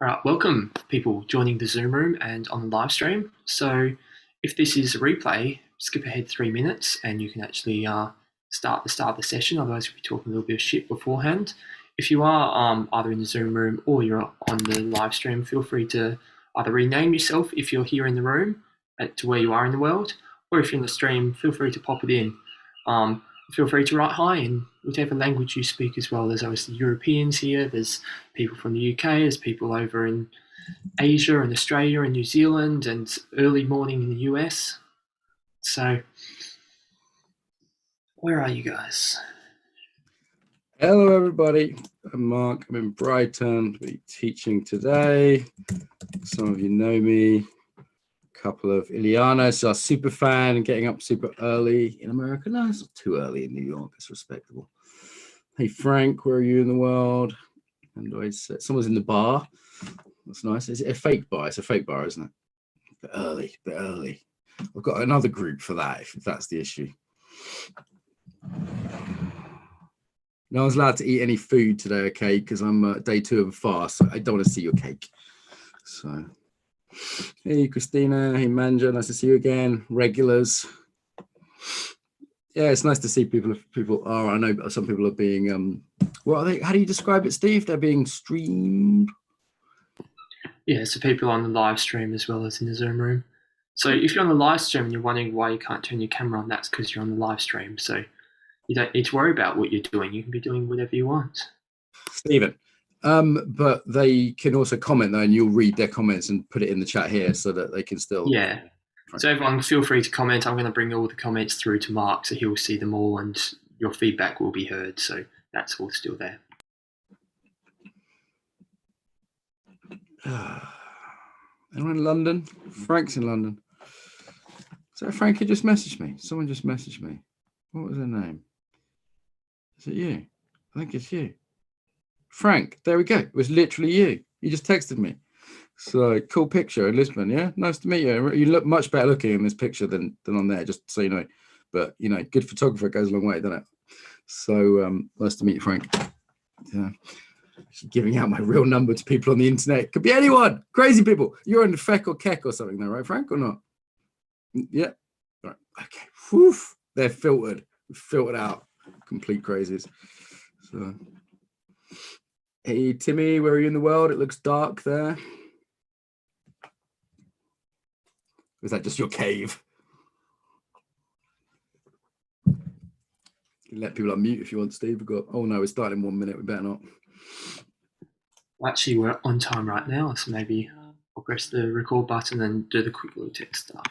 All right, welcome people joining the Zoom room and on the live stream. So if this is a replay, skip ahead 3 minutes and you can actually start the session. Otherwise, we'll be talking a little bit of shit beforehand. If you are either in the Zoom room or you're on the live stream, feel free to either rename yourself if you're here in the room to where you are in the world, or if you're in the stream, feel free to pop it in. Feel free to write hi in whatever language you speak as well. There's obviously Europeans here, there's people from the UK, there's people over in Asia and Australia and New Zealand, and early morning in the US. So, where are you guys? Hello everybody, I'm Mark, I'm in Brighton, I'll be teaching today. Some of you know me. Couple of Ileana's our super fan and getting up super early in America. No, it's not too early in New York, it's respectable. Hey Frank, where are you in the world? And someone's in the bar. That's nice. Is it a fake bar? It's a fake bar, isn't it? A bit early. I've got another group for that if that's the issue. No one's allowed to eat any food today, okay? Because I'm day 2 of a fast, so I don't want to see your cake. So, hey Christina, hey Manja, nice to see you again. Regulars. Yeah, it's nice to see people. If people are, I know some people are being. What are they? How do you describe it, Steve? They're being streamed. Yeah, so people on the live stream as well as in the Zoom room. So if you're on the live stream and you're wondering why you can't turn your camera on, that's because you're on the live stream. So you don't need to worry about what you're doing. You can be doing whatever you want. Stephen, but they can also comment though, and you'll read their comments and put it in the chat here so that they can still. Yeah. So everyone, feel free to comment. I'm going to bring all the comments through to Mark, so he'll see them all, and your feedback will be heard. So that's all still there. Anyone in London? Frank's in London. So Frankie just messaged me. Someone just messaged me. What was their name? Is it you? I think it's you. Frank, there we go. It was literally you. You just texted me. So cool picture in Lisbon, yeah? Nice to meet you. You look much better looking in this picture than on there, just so you know. But, you know, good photographer goes a long way, doesn't it? So nice to meet you, Frank. Yeah. Giving out my real number to people on the internet. Could be anyone. Crazy people. You're in the Feck or Keck or something though, right, Frank, or not? Yeah. All right. Okay. Whew. They're filtered. Filtered out. Complete crazies. So, hey, Timmy, where are you in the world? It looks dark there. Is that just your cave? You can let people unmute if you want, Steve. We've got, oh no, we're starting in 1 minute. We better not. Well, actually, we're on time right now, so maybe I'll press the record button and do the quick little text stuff.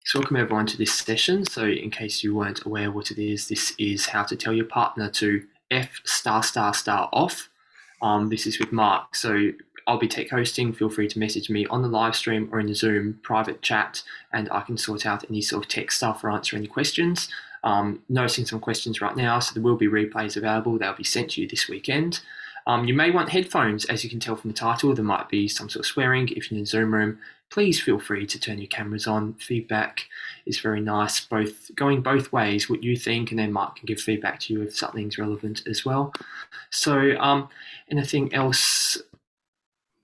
So welcome everyone to this session. So in case you weren't aware what it is, this is how to tell your partner to F*** off. This is with Mark. So I'll be tech hosting. Feel free to message me on the live stream or in the Zoom private chat, and I can sort out any sort of tech stuff or answer any questions. Noticing some questions right now, so there will be replays available. They'll be sent to you this weekend. You may want headphones, as you can tell from the title. There might be some sort of swearing. If you're in the Zoom room, please feel free to turn your cameras on. Feedback is very nice, going both ways, what you think, and then Mark can give feedback to you if something's relevant as well. So anything else?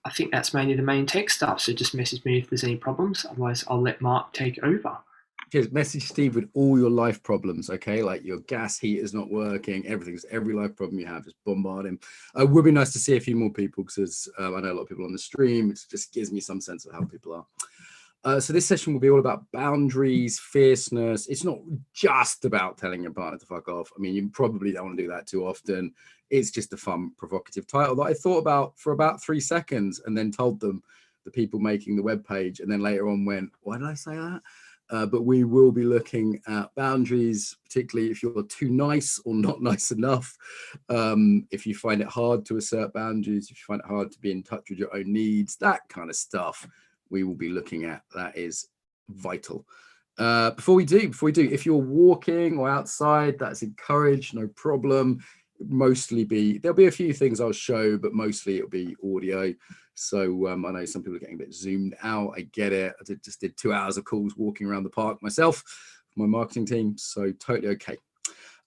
I think that's mainly the main tech stuff. So just message me if there's any problems. Otherwise, I'll let Mark take over. Just message Steve with all your life problems, okay? Like your gas heater's not working, every life problem you have, just bombard him. It would be nice to see a few more people because I know a lot of people on the stream. It just gives me some sense of how people are. So this session will be all about boundaries, fierceness. It's not just about telling your partner to fuck off. I mean, you probably don't want to do that too often. It's just a fun, provocative title that I thought about for about 3 seconds and then told them, the people making the webpage, and then later on went, why did I say that? But we will be looking at boundaries, particularly if you're too nice or not nice enough. If you find it hard to assert boundaries, if you find it hard to be in touch with your own needs, that kind of stuff we will be looking at. That is vital. Before we do, if you're walking or outside, that's encouraged, no problem. There'll be a few things I'll show, but mostly it'll be audio. So I know some people are getting a bit zoomed out. I get it. I just did 2 hours of calls walking around the park myself, my marketing team. So totally okay.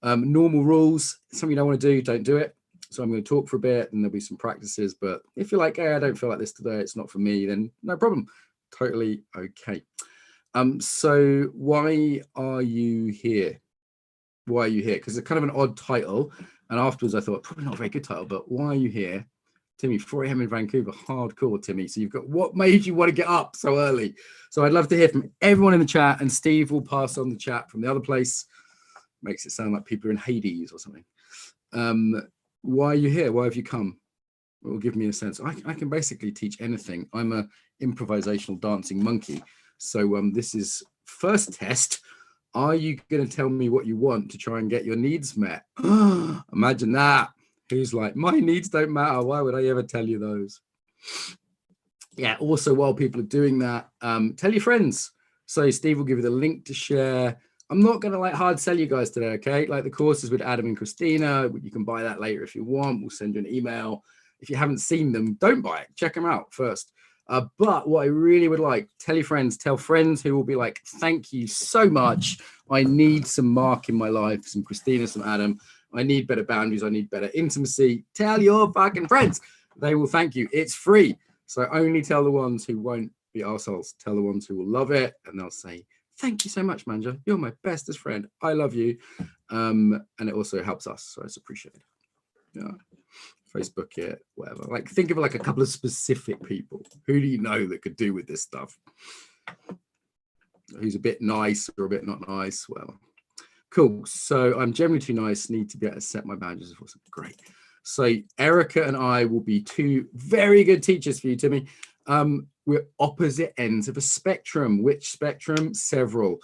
Normal rules, something you don't want to do, don't do it. So I'm going to talk for a bit and there'll be some practices. But if you're like, hey, I don't feel like this today, it's not for me, then no problem. Totally okay. So why are you here? Why are you here? Because it's kind of an odd title. And afterwards I thought, probably not a very good title, but why are you here? Timmy, 4 a.m. in Vancouver, hardcore, Timmy. So you've got, what made you want to get up so early? So I'd love to hear from everyone in the chat, and Steve will pass on the chat from the other place. Makes it sound like people are in Hades or something. Why are you here? Why have you come? It will give me a sense. I can basically teach anything. I'm a improvisational dancing monkey. So this is first test. Are you going to tell me what you want to try and get your needs met? Imagine that. Who's like, my needs don't matter. Why would I ever tell you those? Yeah, also, while people are doing that, tell your friends. So Steve will give you the link to share. I'm not going to like hard sell you guys today, okay? Like the courses with Adam and Christina, you can buy that later if you want. We'll send you an email. If you haven't seen them, don't buy it. Check them out first. But what I really would like, tell your friends, tell friends who will be like, thank you so much. I need some Mark in my life, some Christina, some Adam. I need better boundaries. I need better intimacy. Tell your fucking friends. They will thank you. It's free. So only tell the ones who won't be arseholes. Tell the ones who will love it. And they'll say, thank you so much, Manja. You're my bestest friend. I love you. And it also helps us. So it's appreciated. Yeah. Facebook it, whatever. Like think of like a couple of specific people. Who do you know that could do with this stuff? Who's a bit nice or a bit not nice? Well, cool. So I'm generally too nice, need to be able to set my boundaries. Great. So Erica and I will be two very good teachers for you, Timmy. We're opposite ends of a spectrum. Which spectrum? Several.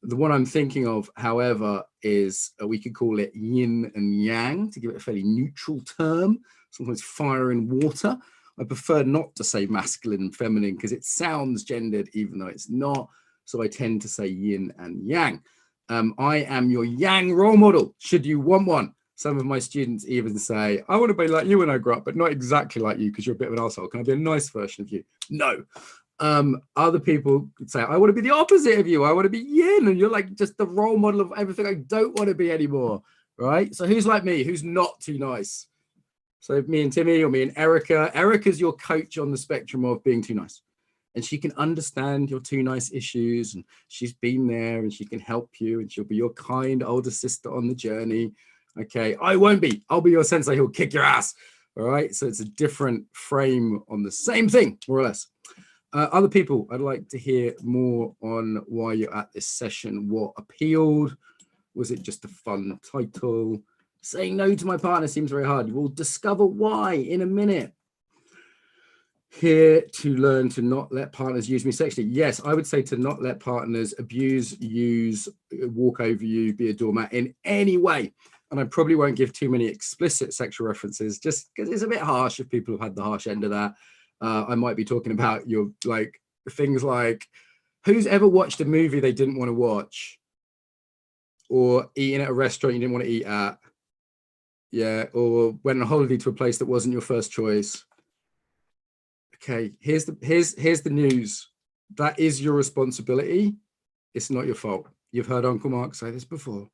The one I'm thinking of, however, is we could call it yin and yang to give it a fairly neutral term. Sometimes fire and water. I prefer not to say masculine and feminine because it sounds gendered even though it's not. So I tend to say yin and yang. I am your yang role model, should you want one. Some of my students even say, I want to be like you when I grow up, but not exactly like you because you're a bit of an asshole. Can I be a nice version of you? No. Other people could say, I want to be the opposite of you. I want to be yin. And you're like just the role model of everything I don't want to be anymore. Right? So who's like me? Who's not too nice? So me and Timmy or me and Erica. Erica's your coach on the spectrum of being too nice. And she can understand your too nice issues. And she's been there and she can help you. And she'll be your kind older sister on the journey. Okay, I won't be. I'll be your sensei who'll kick your ass. All right. So it's a different frame on the same thing, more or less. Other people, I'd like to hear more on why you're at this session. What appealed? Was it just a fun title? Saying no to my partner seems very hard. We'll discover why in a minute. Here to learn to not let partners use me sexually. Yes, I would say to not let partners abuse, use, walk over you, be a doormat in any way. And I probably won't give too many explicit sexual references just because it's a bit harsh if people have had the harsh end of that. I might be talking about your like things like who's ever watched a movie they didn't want to watch or eating at a restaurant you didn't want to eat at. Yeah. Or went on a holiday to a place that wasn't your first choice. Okay. Here's the news. That is your responsibility. It's not your fault. You've heard Uncle Mark say this before.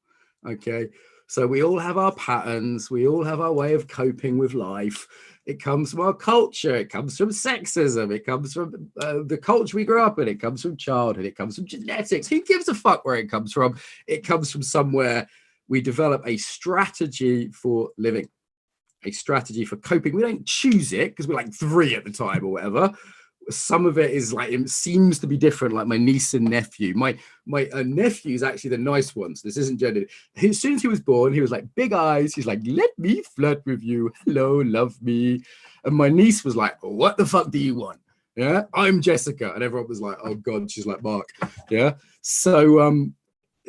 Okay. So we all have our patterns. We all have our way of coping with life. It comes from our culture. It comes from sexism. It comes from the culture we grew up in. It comes from childhood. It comes from genetics. Who gives a fuck where it comes from? It comes from somewhere. We develop a strategy for living, a strategy for coping. We don't choose it because we're like 3 at the time or whatever. Some of it is like, it seems to be different, like my niece and nephew. My nephew is actually the nice one. So this isn't gendered. As soon as he was born, he was like big eyes. He's like, let me flirt with you. Hello, love me. And my niece was like, what the fuck do you want? Yeah, I'm Jessica. And everyone was like, oh God, she's like Mark. Yeah. So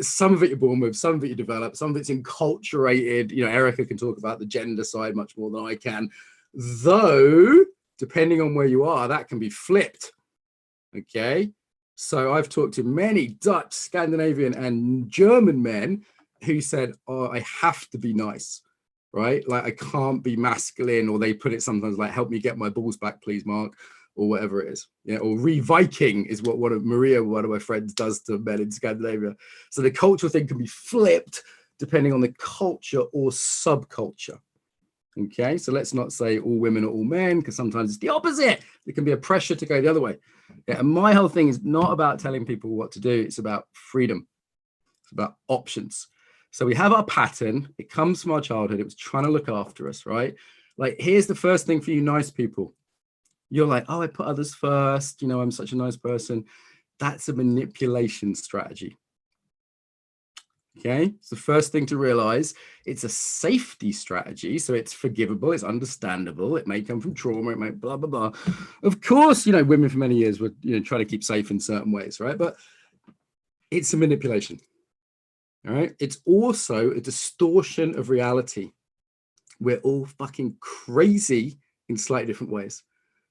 some of it you're born with, some of it you develop, some of it's enculturated. You know, Erica can talk about the gender side much more than I can. Though, depending on where you are, that can be flipped. Okay. So I've talked to many Dutch, Scandinavian, and German men who said, oh, I have to be nice, right? Like I can't be masculine, or they put it sometimes like, help me get my balls back, please, Mark, or whatever it is. Yeah. Or re-Viking is what one of my friends, does to men in Scandinavia. So the cultural thing can be flipped depending on the culture or subculture. Okay, so let's not say all women are all men, because sometimes it's the opposite. There can be a pressure to go the other way. Yeah, and my whole thing is not about telling people what to do. It's about freedom. It's about options. So we have our pattern. It comes from our childhood. It was trying to look after us, right? Like, here's the first thing for you nice people. You're like, oh, I put others first. You know, I'm such a nice person. That's a manipulation strategy. Okay, it's the first thing to realize. It's a safety strategy, so it's forgivable, it's understandable, it may come from trauma, it may blah blah blah. Of course, you know, women for many years were, you know, trying to keep safe in certain ways, right? But it's a manipulation. All right, it's also a distortion of reality. We're all fucking crazy in slightly different ways.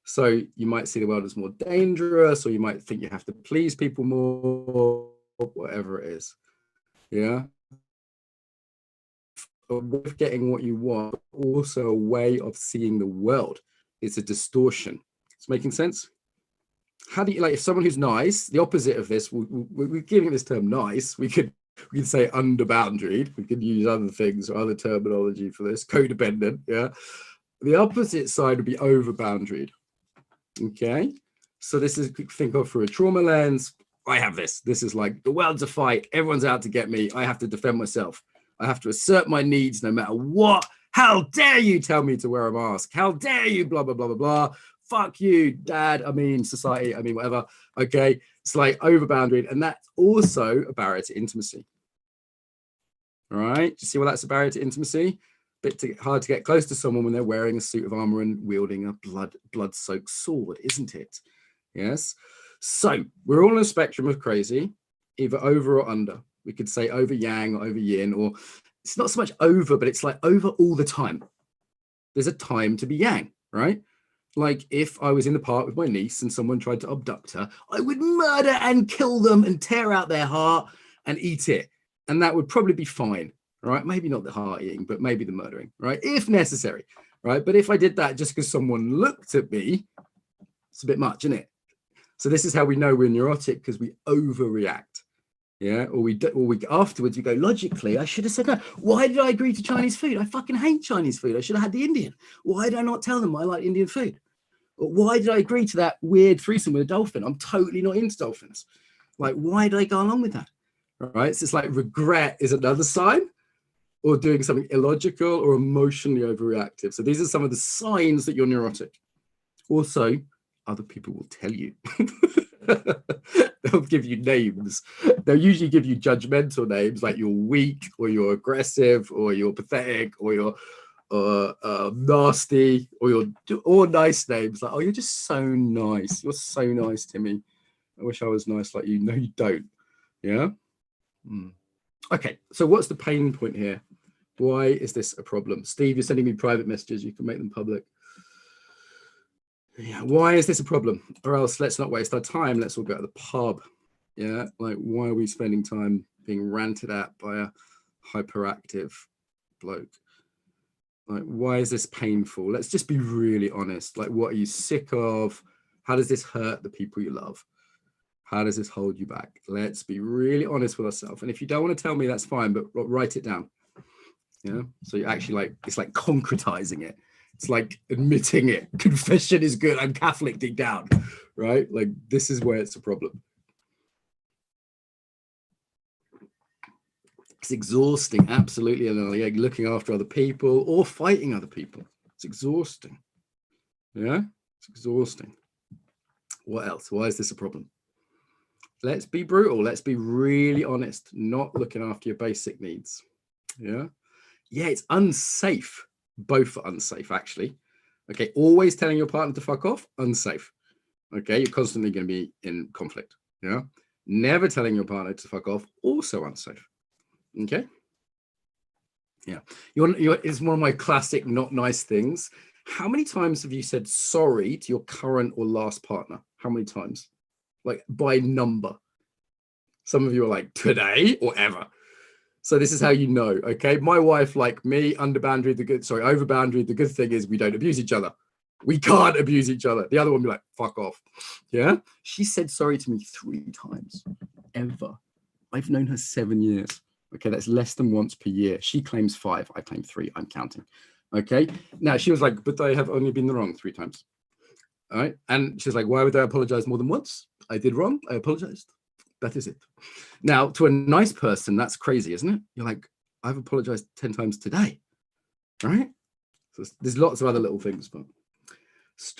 So you might see the world as more dangerous, or you might think you have to please people more, whatever it is. Yeah, with getting what you want, also a way of seeing the world. It's a distortion. It's making sense. How do you, like, if someone who's nice, the opposite of this, we're giving this term nice, we could say underboundaried, we could use other things or other terminology for this, codependent. Yeah, the opposite side would be overboundaried. Okay, so this is, think of through a trauma lens. I have this is like, the world's a fight, everyone's out to get me, I have to defend myself, I have to assert my needs no matter what. How dare you tell me to wear a mask? How dare you blah blah blah blah blah. Fuck you, dad, I mean society, I mean whatever. Okay, it's like overboundaried, and that's also a barrier to intimacy. All right, do you see why that's a barrier to intimacy? Hard to get close to someone when they're wearing a suit of armor and wielding a blood-soaked sword, isn't it? Yes. So we're all on a spectrum of crazy, either over or under. We could say over yang or over yin, or it's not so much over, but it's like over all the time. There's a time to be yang, right? Like, if I was in the park with my niece and someone tried to abduct her, I would murder and kill them and tear out their heart and eat it. And that would probably be fine, right? Maybe not the heart eating, but maybe the murdering, right? If necessary, right? But if I did that just because someone looked at me, it's a bit much, isn't it? So this is how we know we're neurotic, because we overreact. Yeah, or we afterwards we go, logically, I should have said no. Why did I agree to Chinese food? I fucking hate Chinese food. I should have had the Indian. Why did I not tell them I like Indian food? Or why did I agree to that weird threesome with a dolphin? I'm totally not into dolphins. Like, why did I go along with that? Right? So it's like, regret is another sign, or doing something illogical or emotionally overreactive. So these are some of the signs that you're neurotic. Also, other people will tell you. They'll give you names. They'll usually give you judgmental names, like you're weak, or you're aggressive, or you're pathetic, or you're nasty, or you're all nice names, like, oh, you're just so nice. You're so nice, Timmy. I wish I was nice like you. No, you don't. Yeah. Okay, so what's the pain point here? Why is this a problem? Steve, you're sending me private messages. You can make them public. Yeah, why is this a problem? Or else let's not waste our time. Let's all go to the pub. Yeah, like, why are we spending time being ranted at by a hyperactive bloke? Like, why is this painful? Let's just be really honest. Like, what are you sick of? How does this hurt the people you love? How does this hold you back? Let's be really honest with ourselves. And if you don't want to tell me, that's fine, but write it down. Yeah, so you actually, like, it's like concretizing it. It's like admitting it. Confession is good. I'm Catholic deep down, right? Like, this is where it's a problem. It's exhausting, absolutely. And like, looking after other people or fighting other people. It's exhausting. Yeah, it's exhausting. What else? Why is this a problem? Let's be brutal. Let's be really honest. Not looking after your basic needs. Yeah. Yeah, it's unsafe. Both are unsafe, actually. Okay, always telling your partner to fuck off, unsafe. Okay, you're constantly going to be in conflict. Yeah, never telling your partner to fuck off, also unsafe. Okay. Yeah, it's one of my classic not nice things. How many times have you said sorry to your current or last partner? How many times? Like, by number. Some of you are like, today or ever. So this is how you know, okay? My wife, like me, overboundary. The good thing is we don't abuse each other. We can't abuse each other. The other one be like, fuck off. Yeah? She said sorry to me 3 times, ever. I've known her 7 years. Okay, that's less than once per year. She claims 5, I claim 3, I'm counting. Okay. Now she was like, but I have only been wrong 3 times. All right. And she's like, why would I apologize more than once? I did wrong. I apologized. That is it. Now, to a nice person, that's crazy, isn't it? You're like, I've apologized 10 times today. Right. So there's lots of other little things, but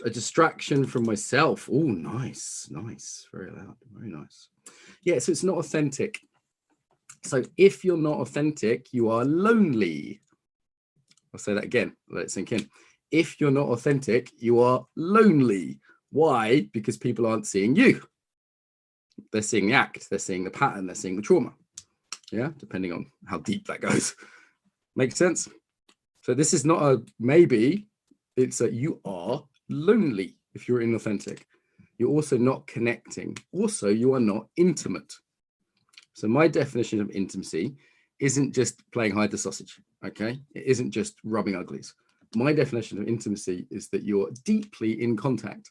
a distraction from myself. Oh, nice. Nice. Very loud. Very nice. Yeah. So it's not authentic. So if you're not authentic, you are lonely. I'll say that again. Let it sink in. If you're not authentic, you are lonely. Why? Because people aren't seeing you. They're seeing the act, they're seeing the pattern, they're seeing the trauma. Yeah, depending on how deep that goes. Makes sense? So this is not a maybe, it's that you are lonely if you're inauthentic. You're also not connecting. Also, you are not intimate. So my definition of intimacy isn't just playing hide the sausage, okay? It isn't just rubbing uglies. My definition of intimacy is that you're deeply in contact.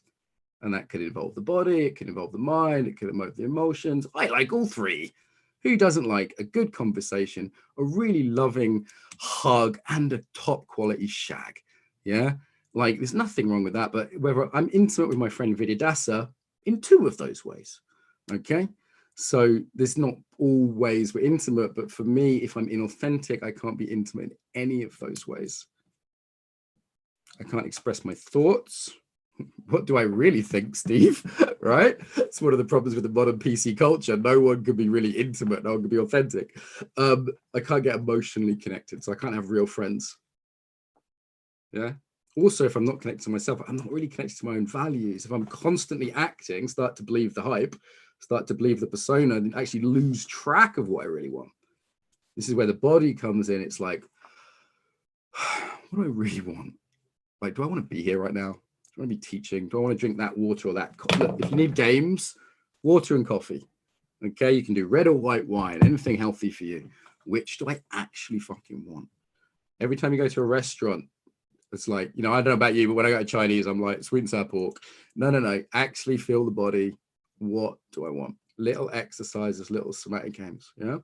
And that could involve the body, it could involve the mind, it could involve the emotions. I like all 3. Who doesn't like a good conversation, a really loving hug, and a top quality shag? Yeah, like there's nothing wrong with that. But whether I'm intimate with my friend Vidyadasa in 2 of those ways, okay? So there's not always we're intimate, but for me, if I'm inauthentic, I can't be intimate in any of those ways. I can't express my thoughts. What do I really think, Steve? Right? It's one of the problems with the modern PC culture. No one can be really intimate. No one can be authentic. I can't get emotionally connected, so I can't have real friends. Yeah. Also, if I'm not connected to myself, I'm not really connected to my own values. If I'm constantly acting, start to believe the hype, start to believe the persona, and actually lose track of what I really want. This is where the body comes in. It's like, what do I really want? Like, do I want to be here right now? Do I want to be teaching? Do I want to drink that water or that coffee? Look, if you need games, water and coffee. Okay, you can do red or white wine, anything healthy for you. Which do I actually fucking want? Every time you go to a restaurant, it's like, you know, I don't know about you, but when I go to Chinese, I'm like, sweet and sour pork. No. Actually feel the body. What do I want? Little exercises, little somatic games. Yeah.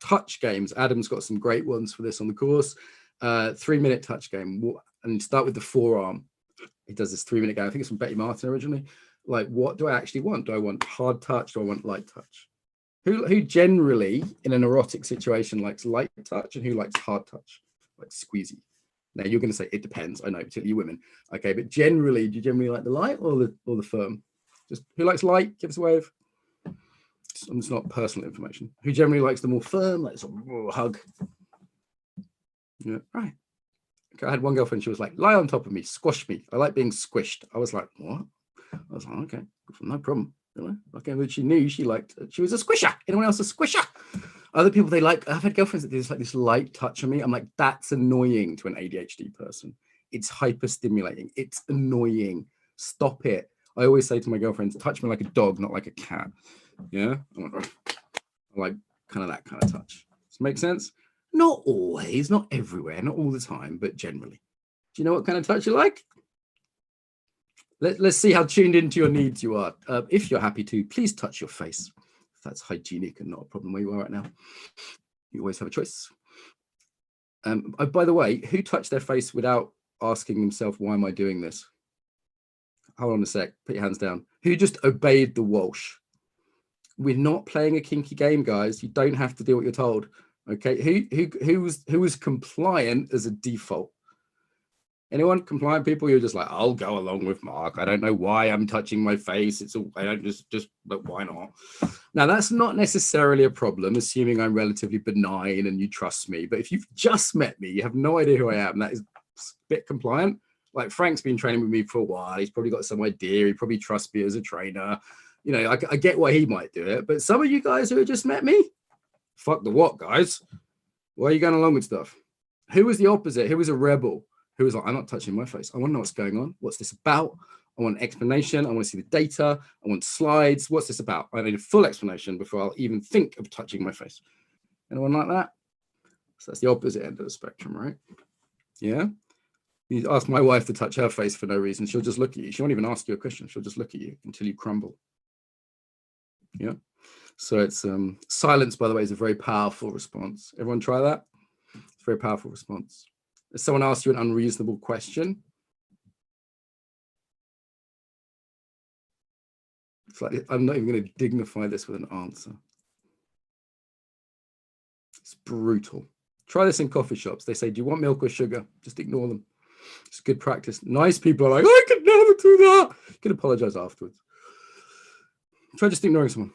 Touch games. Adam's got some great ones for this on the course. 3-minute touch game. And start with the forearm. He does this 3-minute game. I think it's from Betty Martin originally. Like, what do I actually want? Do I want hard touch? Do I want light touch? Who generally, in an erotic situation, likes light touch, and who likes hard touch, like squeezy? Now you're going to say it depends. I know, particularly you women. Okay, but generally, do you generally like the light or the firm? Just who likes light? Give us a wave. It's not personal information. Who generally likes the more firm, like sort of hug? Yeah, right. I had one girlfriend, she was like, lie on top of me, squash me. I like being squished. I was like, what? I was like, okay, no problem. You know, okay, she knew she was a squisher. Anyone else a squisher? Other people, they like, I've had girlfriends that do like this light touch on me. I'm like, that's annoying to an ADHD person. It's hyper stimulating. It's annoying. Stop it. I always say to my girlfriends, touch me like a dog, not like a cat. Yeah. I like kind of that kind of touch. Does it make sense? Not always, not everywhere, not all the time, but generally. Do you know what kind of touch you like? Let's see how tuned into your needs you are. If you're happy to, please touch your face. If that's hygienic and not a problem where you are right now. You always have a choice. By the way, who touched their face without asking themselves, why am I doing this? Hold on a sec. Put your hands down. Who just obeyed the Walsh? We're not playing a kinky game, guys. You don't have to do what you're told. Okay. Who was compliant as a default? Anyone compliant people? You're just like, I'll go along with Mark. I don't know why I'm touching my face. I don't just, but why not? Now, that's not necessarily a problem, assuming I'm relatively benign and you trust me. But if you've just met me, you have no idea who I am. That is a bit compliant. Like Frank's been training with me for a while. He's probably got some idea. He probably trusts me as a trainer. You know, I get why he might do it. But some of you guys who have just met me, fuck the what, guys? Why are you going along with stuff? Who was the opposite? Who was a rebel? Who was like, I'm not touching my face. I want to know what's going on. What's this about? I want an explanation. I want to see the data. I want slides. What's this about? I need a full explanation before I'll even think of touching my face. Anyone like that? So that's the opposite end of the spectrum, right? Yeah. You ask my wife to touch her face for no reason. She'll just look at you. She won't even ask you a question. She'll just look at you until you crumble. Yeah. So it's silence, by the way, is a very powerful response. Everyone try that. It's a very powerful response. If someone asks you an unreasonable question, it's like, I'm not even going to dignify this with an answer. It's brutal. Try this in coffee shops. They say, do you want milk or sugar? Just ignore them. It's good practice. Nice people are like, I could never do that. You can apologize afterwards. Try just ignoring someone.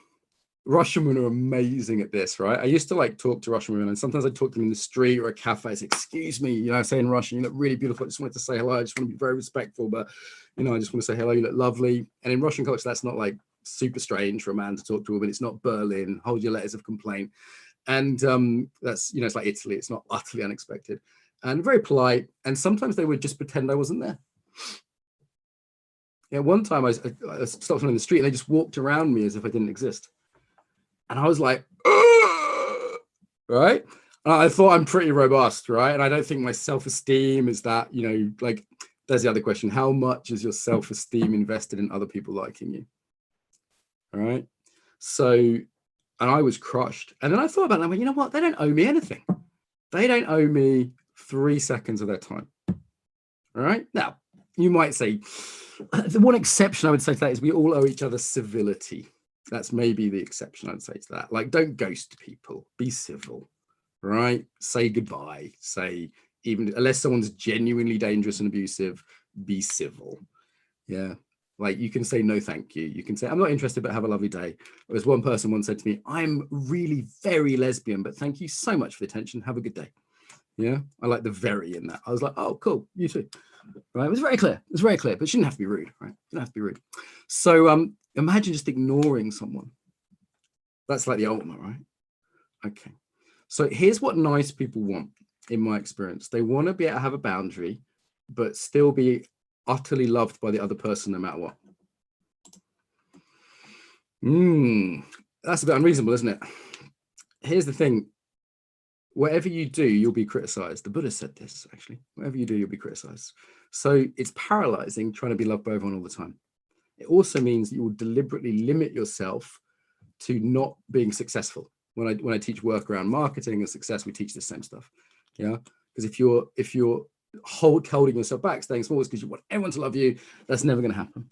Russian women are amazing at this, right? I used to like talk to Russian women, and sometimes I talk to them in the street or a cafe. I say, excuse me, you know, I say in Russian, you look really beautiful. I just wanted to say hello. I just want to be very respectful, but you know, I just want to say hello. You look lovely. And in Russian culture, that's not like super strange for a man to talk to a woman. It's not Berlin. Hold your letters of complaint. And that's, you know, it's like Italy. It's not utterly unexpected and very polite. And sometimes they would just pretend I wasn't there. Yeah, one time I stopped someone in the street and they just walked around me as if I didn't exist. And I was like, ugh! Right? And I thought I'm pretty robust, right? And I don't think my self-esteem is that, you know, like, there's the other question. How much is your self-esteem invested in other people liking you? All right. So, and I was crushed. And then I thought about it. I went, you know what? They don't owe me anything. They don't owe me 3 seconds of their time. All right. Now, you might say, the one exception I would say to that is we all owe each other civility. That's maybe the exception I'd say to that. Like, don't ghost people. Be civil, right? Say goodbye. Say, even unless someone's genuinely dangerous and abusive, be civil. Yeah. Like, you can say no, thank you. You can say, I'm not interested, but have a lovely day. As one person once said to me, I'm really very lesbian, but thank you so much for the attention. Have a good day. Yeah. I like the very in that. I was like, oh, cool. You too. Right. It was very clear. It was very clear, but it shouldn't have to be rude, right? It shouldn't have to be rude. So imagine just ignoring someone. That's like the ultimate, right? Okay. So here's what nice people want, in my experience. They want to be able to have a boundary, but still be utterly loved by the other person no matter what. That's a bit unreasonable, isn't it? Here's the thing. Whatever you do, you'll be criticized. The Buddha said this, actually. Whatever you do, you'll be criticized. So it's paralyzing trying to be loved by everyone all the time. It also means that you will deliberately limit yourself to not being successful. When I teach work around marketing and success, we teach the same stuff. Yeah, because if you're holding yourself back, staying small, because you want everyone to love you, that's never going to happen.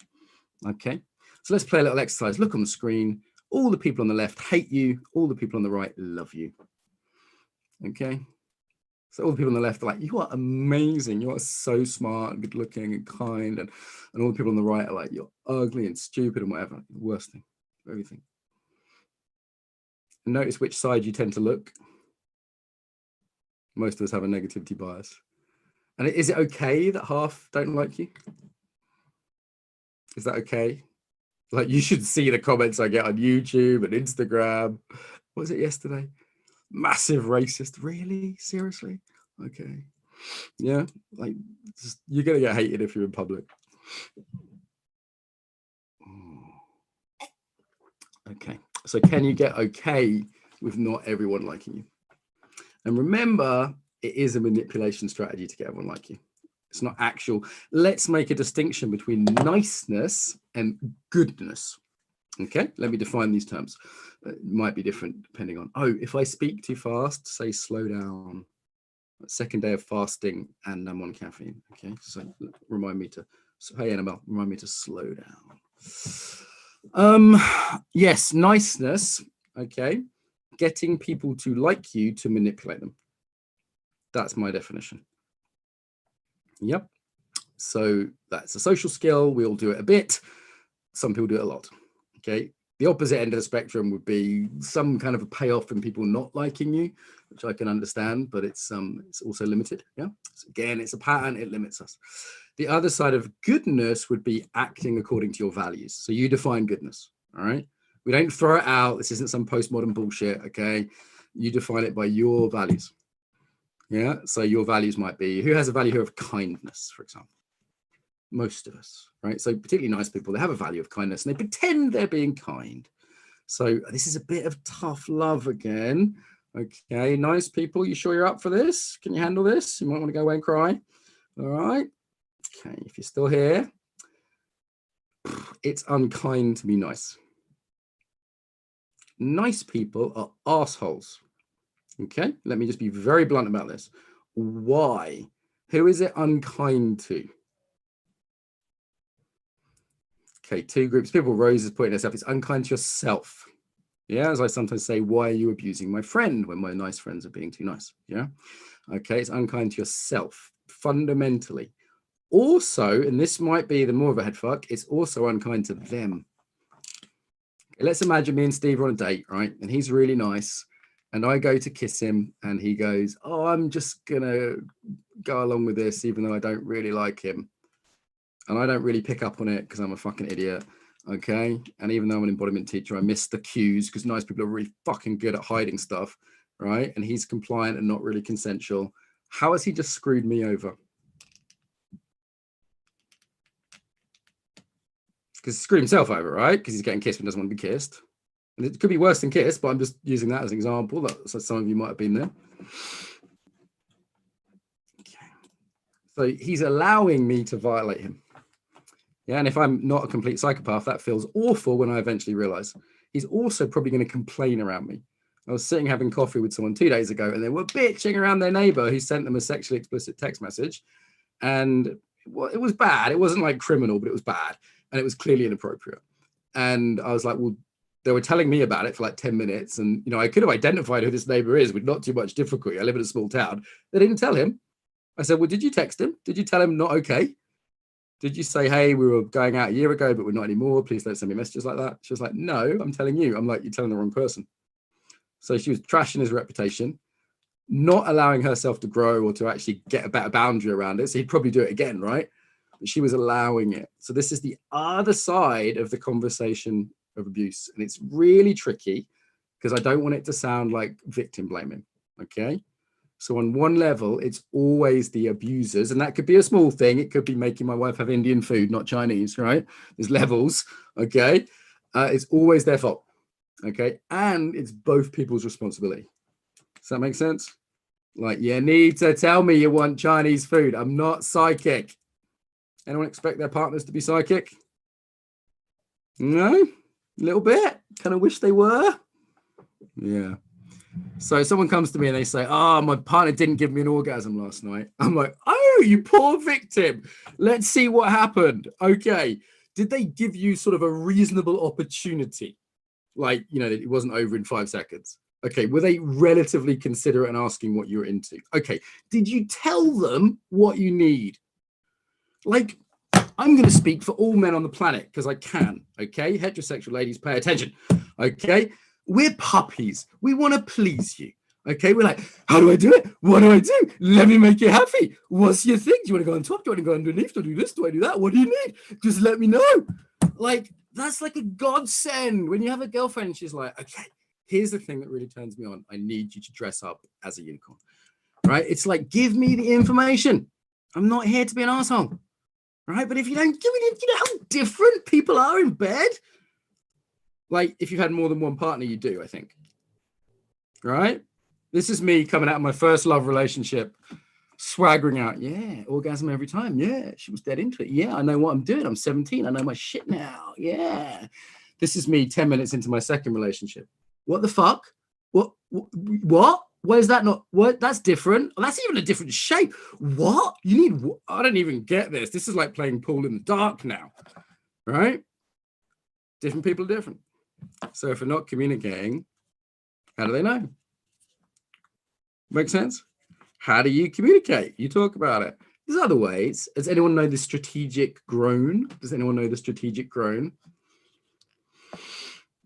Okay, so let's play a little exercise. Look on the screen. All the people on the left hate you. All the people on the right love you. Okay. So all the people on the left are like, you are amazing. You are so smart and good looking and kind. And all the people on the right are like, you're ugly and stupid and whatever. The worst thing, everything. And notice which side you tend to look. Most of us have a negativity bias. And is it okay that half don't like you? Is that okay? Like, you should see the comments I get on YouTube and Instagram. What was it yesterday? Massive racist. Really? Seriously? Okay. Yeah. Like, you're going to get hated if you're in public. Okay. So can you get okay with not everyone liking you? And remember, it is a manipulation strategy to get everyone like you. It's not actual. Let's make a distinction between niceness and goodness. Okay, let me define these terms. It might be different depending on, if I speak too fast, say slow down. Second day of fasting and I'm on caffeine. Okay, so remind me to, hey Annabelle, remind me to slow down. Yes, niceness. Okay, getting people to like you to manipulate them. That's my definition. Yep. So that's a social skill. We all do it a bit. Some people do it a lot. Okay. The opposite end of the spectrum would be some kind of a payoff in people not liking you, which I can understand, but it's also limited. Yeah. So again, it's a pattern. It limits us. The other side of goodness would be acting according to your values. So you define goodness. All right. We don't throw it out. This isn't some postmodern bullshit. Okay. You define it by your values. Yeah. So your values might be, who has a value here of kindness, for example? Most of us, right? So particularly nice people, they have a value of kindness and they pretend they're being kind. So this is a bit of tough love again. Okay, nice people, you sure you're up for this? Can you handle this? You might want to go away and cry. All right. Okay, if you're still here, it's unkind to be nice. Nice people are assholes. Okay, let me just be very blunt about this. Why? Who is it unkind to? Okay, two groups. People, Rose is putting herself. It's unkind to yourself. Yeah, as I sometimes say, why are you abusing my friend when my nice friends are being too nice? Yeah. Okay, it's unkind to yourself, fundamentally. Also, and this might be the more of a head fuck, it's also unkind to them. Okay, let's imagine me and Steve are on a date, right? And he's really nice. And I go to kiss him and he goes, oh, I'm just going to go along with this, even though I don't really like him. And I don't really pick up on it because I'm a fucking idiot. Okay. And even though I'm an embodiment teacher, I miss the cues because nice people are really fucking good at hiding stuff. Right. And he's compliant and not really consensual. How has he just screwed me over? Because he screwed himself over, right? Because he's getting kissed but doesn't want to be kissed. And it could be worse than kiss, but I'm just using that as an example. So some of you might have been there. Okay. So he's allowing me to violate him. Yeah, and if I'm not a complete psychopath, that feels awful when I eventually realize. He's also probably going to complain around me. I was sitting having coffee with someone 2 days ago, and they were bitching around their neighbor who sent them a sexually explicit text message. And it was bad. It wasn't like criminal, but it was bad. And it was clearly inappropriate. And I was like, well, they were telling me about it for like 10 minutes. And, you know, I could have identified who this neighbor is with not too much difficulty. I live in a small town. They didn't tell him. I said, well, did you text him? Did you tell him not okay? Did you say, hey, we were going out a year ago, but we're not anymore. Please don't send me messages like that. She was like, no, I'm telling you. I'm like, you're telling the wrong person. So she was trashing his reputation, not allowing herself to grow or to actually get a better boundary around it. So he'd probably do it again, right? But she was allowing it. So this is the other side of the conversation of abuse. And it's really tricky because I don't want it to sound like victim blaming, okay? So on one level, it's always the abusers, and that could be a small thing. It could be making my wife have Indian food, not Chinese, right? There's levels, okay? It's always their fault, okay? And it's both people's responsibility. Does that make sense? Like, you need to tell me you want Chinese food. I'm not psychic. Anyone expect their partners to be psychic? No? A little bit? Kind of wish they were? Yeah. So someone comes to me and they say, oh, my partner didn't give me an orgasm last night. I'm like, oh, you poor victim. Let's see what happened. Okay. Did they give you sort of a reasonable opportunity? Like, you know, it wasn't over in 5 seconds. Okay. Were they relatively considerate and asking what you're into? Okay. Did you tell them what you need? Like, I'm going to speak for all men on the planet because I can. Okay. Heterosexual ladies, pay attention. Okay. We're puppies. We want to please you. Okay, we're like, how do I do it? What do I do? Let me make you happy. What's your thing? Do you want to go on top? Do you want to go underneath? Do I do this? Do I do that? What do you need? Just let me know. Like, that's like a godsend. When you have a girlfriend, she's like, okay, here's the thing that really turns me on. I need you to dress up as a unicorn. Right? It's like, give me the information. I'm not here to be an asshole. Right? But if you don't give me, you know how different people are in bed? Like, if you've had more than one partner, you do, I think. Right? This is me coming out of my first love relationship, swaggering out. Yeah, orgasm every time. Yeah, she was dead into it. Yeah, I know what I'm doing. I'm 17. I know my shit now. Yeah. This is me 10 minutes into my second relationship. What the fuck? What? Why is that not? What? That's different. That's even a different shape. What? You need? I don't even get this. This is like playing pool in the dark now. Right? Different people are different. So if we're not communicating, how do they know? Make sense? How do you communicate? You talk about it. There's other ways. Does anyone know the strategic groan? Does anyone know the strategic groan?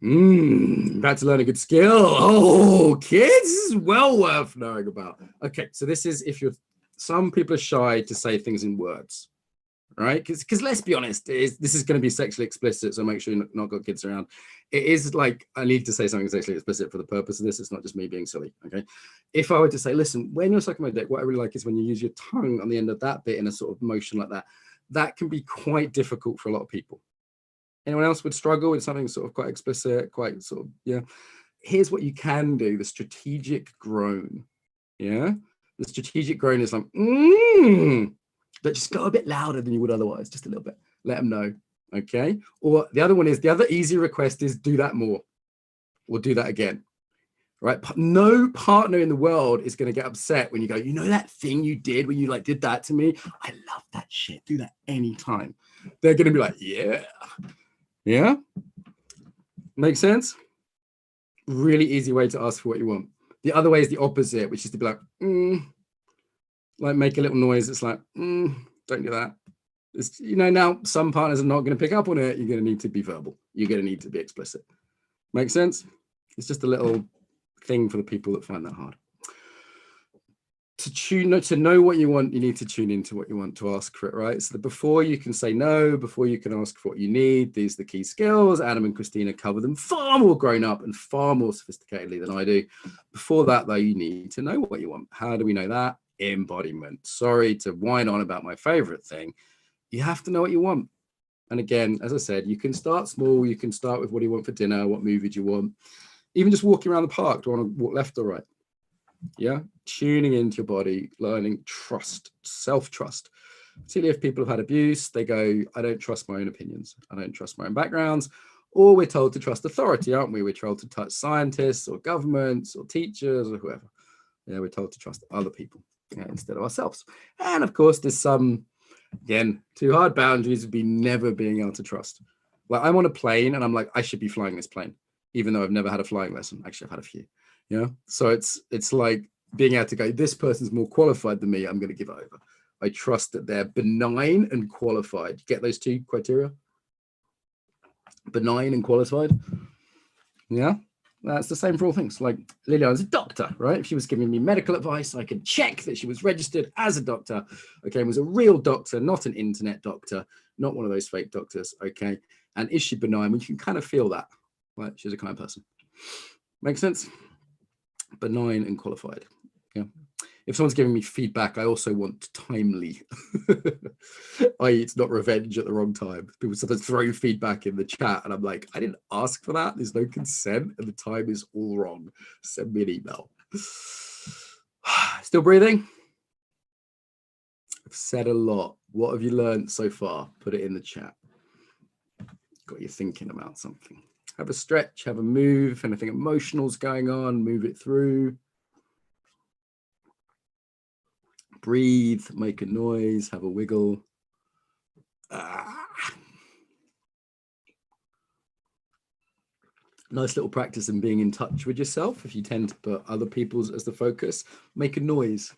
About to learn a good skill. Oh, kids, this is well worth knowing about. Okay, so this is if you're, some people are shy to say things in words. Right, because let's be honest, this is going to be sexually explicit, so make sure you've not got kids around. It is like, I need to say something sexually explicit for the purpose of this. It's not just me being silly. Okay, if I were to say, listen, when you're sucking my dick, what I really like is when you use your tongue on the end of that bit in a sort of motion like that. That can be quite difficult for a lot of people. Anyone else would struggle with something sort of quite explicit, quite sort of, yeah. Here's what you can do: the strategic groan. Yeah, the strategic groan is like but just go a bit louder than you would otherwise, just a little bit. Let them know, okay? Or the other one is, the other easy request is do that more, or do that again, right? No partner in the world is going to get upset when you go, you know, that thing you did when you like did that to me? I love that shit. Do that anytime. They're going to be like, yeah. Yeah. Make sense? Really easy way to ask for what you want. The other way is the opposite, which is to be like make a little noise. It's like, don't do that. It's, you know, now some partners are not going to pick up on it. You're going to need to be verbal. You're going to need to be explicit. Make sense? It's just a little thing for the people that find that hard. To know what you want, you need to tune into what you want to ask for it, right? So that before you can say no, before you can ask for what you need, these are the key skills. Adam and Christina cover them far more grown up and far more sophisticatedly than I do. Before that, though, you need to know what you want. How do we know that? Embodiment. Sorry to whine on about my favorite thing. You have to know what you want. And again, as I said, you can start small. You can start with what do you want for dinner? What movie do you want? Even just walking around the park, do you want to walk left or right? Yeah, tuning into your body, learning trust, self-trust. Particularly if people have had abuse, they go, I don't trust my own opinions. I don't trust my own backgrounds. Or we're told to trust authority, aren't we? We're told to trust scientists or governments or teachers or whoever. Yeah, we're told to trust other people instead of ourselves. And of course, there's some, again, too hard boundaries would be never being able to trust. Like I'm on a plane and I'm like, I should be flying this plane, even though I've never had a flying lesson. Actually, I've had a few. Yeah. So it's like being able to go, this person's more qualified than me. I'm going to give it over. I trust that they're benign and qualified. You get those two criteria? Benign and qualified. Yeah. That's the same for all things. Like Liliana's a doctor, right? If she was giving me medical advice, I could check that she was registered as a doctor. Okay. And was a real doctor, not an internet doctor, not one of those fake doctors. Okay. And is she benign? Well, you can kind of feel that. Right? She's a kind person. Make sense? Benign and qualified. Yeah. If someone's giving me feedback, I also want timely. i.e. it's not revenge at the wrong time. People sometimes throw feedback in the chat and I'm like, I didn't ask for that. There's no consent and the time is all wrong. Send me an email. Still breathing? I've said a lot. What have you learned so far? Put it in the chat. Got you thinking about something. Have a stretch, have a move, anything emotional's going on, move it through. Breathe, make a noise, have a wiggle. Nice little practice in being in touch with yourself. If you tend to put other people's as the focus, make a noise.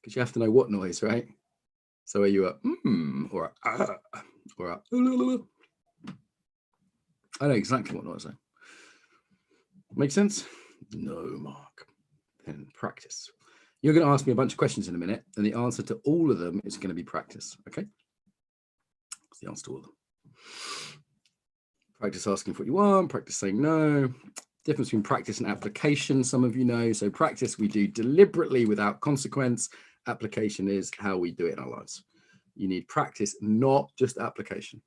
Because you have to know what noise, right? So are you a or a or a I know exactly what noise I say. Make sense? No, Mark. Then practice. You're going to ask me a bunch of questions in a minute, and the answer to all of them is going to be practice. Okay? That's the answer to all of them. Practice asking for what you want, practice saying no. Difference between practice and application, some of you know. So practice we do deliberately without consequence. Application is how we do it in our lives. You need practice, not just application.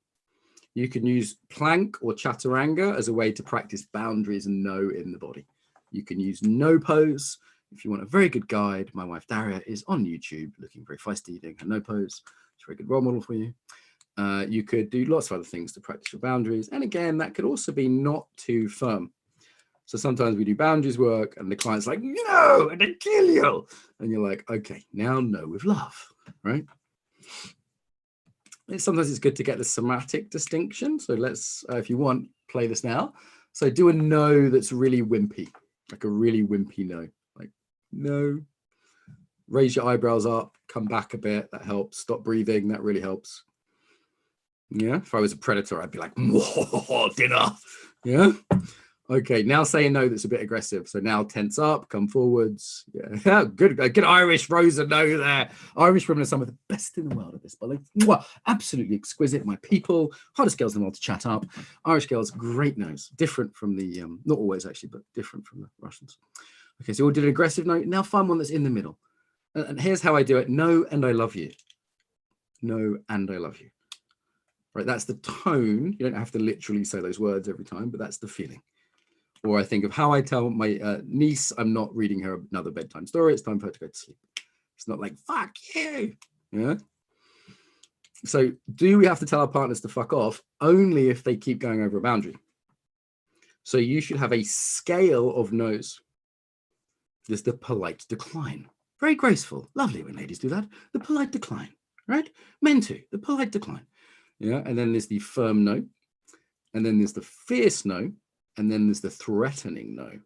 You can use plank or chaturanga as a way to practice boundaries and no in the body. You can use no pose. If you want a very good guide, my wife Daria is on YouTube looking very feisty, doing her no pose. It's a very good role model for you. You could do lots of other things to practice your boundaries. And again, that could also be not too firm. So sometimes we do boundaries work and the client's like, no, and I kill you. And you're like, okay, now no with love, right? Sometimes it's good to get the somatic distinction. So let's, if you want, play this now. So do a no that's really wimpy, like a really wimpy no. Like, no. Raise your eyebrows up, come back a bit. That helps. Stop breathing. That really helps. Yeah. If I was a predator, I'd be like, dinner. Yeah. Okay. Now say a no that's a bit aggressive. So now tense up, come forwards. Yeah. Good Irish Rosa no there. Irish women are some of the best in the world at this, by the way. Absolutely exquisite. My people, hardest girls in the world to chat up. Irish girls, great nose. Different from the, not always actually, but different from the Russians. Okay. So we did an aggressive no. Now find one that's in the middle. And here's how I do it. No, and I love you. No, and I love you. Right, that's the tone. You don't have to literally say those words every time, but that's the feeling. Or I think of how I tell my niece I'm not reading her another bedtime story. It's time for her to go to sleep. It's not like, fuck you. Yeah. So do we have to tell our partners to fuck off? Only if they keep going over a boundary. So you should have a scale of no's. There's the polite decline. Very graceful. Lovely when ladies do that. The polite decline, right? Men too, the polite decline. Yeah, and then there's the firm no. And then there's the fierce no. And then there's the threatening no. There's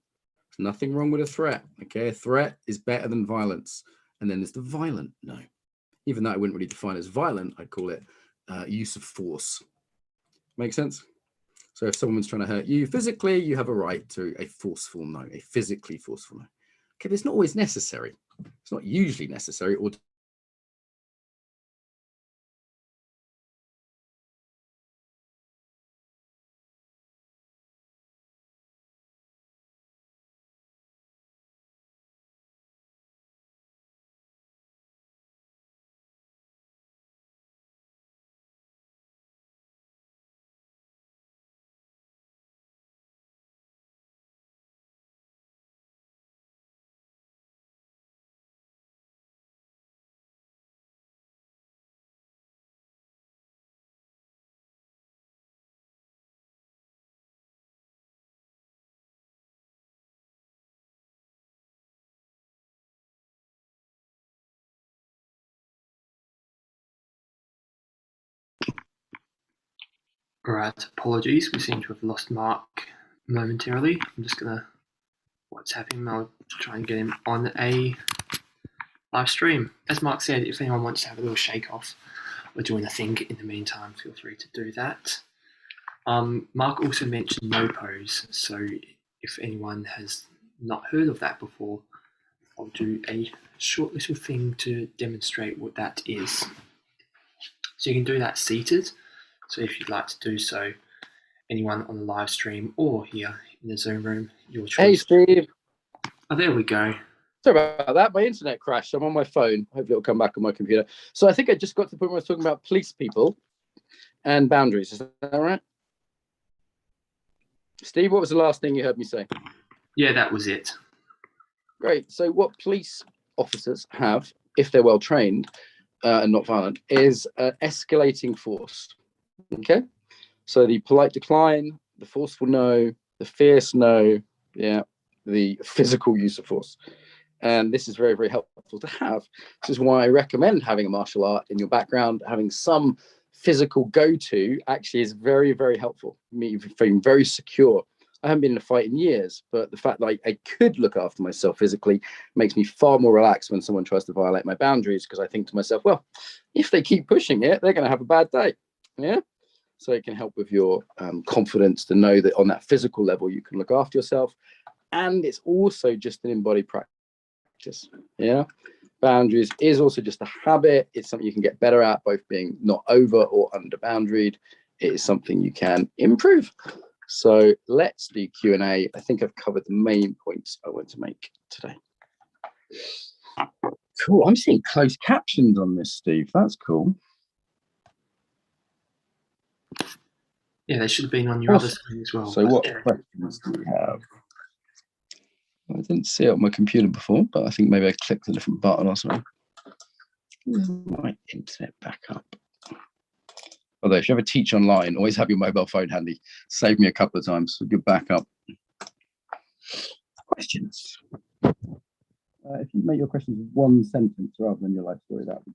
nothing wrong with a threat, okay? A threat is better than violence. And then there's the violent no. Even though I wouldn't really define it as violent, I'd call it use of force. Make sense? So if someone's trying to hurt you physically, you have a right to a forceful no, a physically forceful no. Okay, but it's not always necessary. It's not usually necessary. Or Right, apologies. We seem to have lost Mark momentarily. I'm just gonna WhatsApp him. I'll try and get him on a live stream. As Mark said, if anyone wants to have a little shake off or join a thing in the meantime, feel free to do that. Mark also mentioned no pose, so if anyone has not heard of that before, I'll do a short little thing to demonstrate what that is. So you can do that seated. So if you'd like to do so, anyone on the live stream or here in the Zoom room, your choice. hey, Steve. Oh, there we go. Sorry about that. My internet crashed. I'm on my phone. Hopefully it'll come back on my computer. So I think I just got to the point where I was talking about police people and boundaries. Is that right? Steve, what was the last thing you heard me say? Yeah, that was it. Great. So what police officers have, if they're well trained and not violent, is escalating force. Okay. So the polite decline, the forceful no, the fierce no, yeah, the physical use of force. And this is very, very helpful to have. This is why I recommend having a martial art in your background. Having some physical go-to actually is very, very helpful. Me feeling very secure. I haven't been in a fight in years, but the fact that I could look after myself physically makes me far more relaxed when someone tries to violate my boundaries, because I think to myself, well, if they keep pushing it, they're going to have a bad day. Yeah. So it can help with your confidence to know that on that physical level, you can look after yourself. And it's also just an embodied practice. Yeah. Boundaries is also just a habit. It's something you can get better at, both being not over or under boundaried. It is something you can improve. So let's do Q&A. I think I've covered the main points I want to make today. Cool. I'm seeing closed captions on this, Steve. That's cool. Yeah, they should have been on your other screen as well. So what questions do we have? I didn't see it on my computer before, but I think maybe I clicked a different button or something. My internet back up. Although if you ever teach online, always have your mobile phone handy. Saved me a couple of times. So good backup. Questions. If you make your questions one sentence rather than your life story, that would be.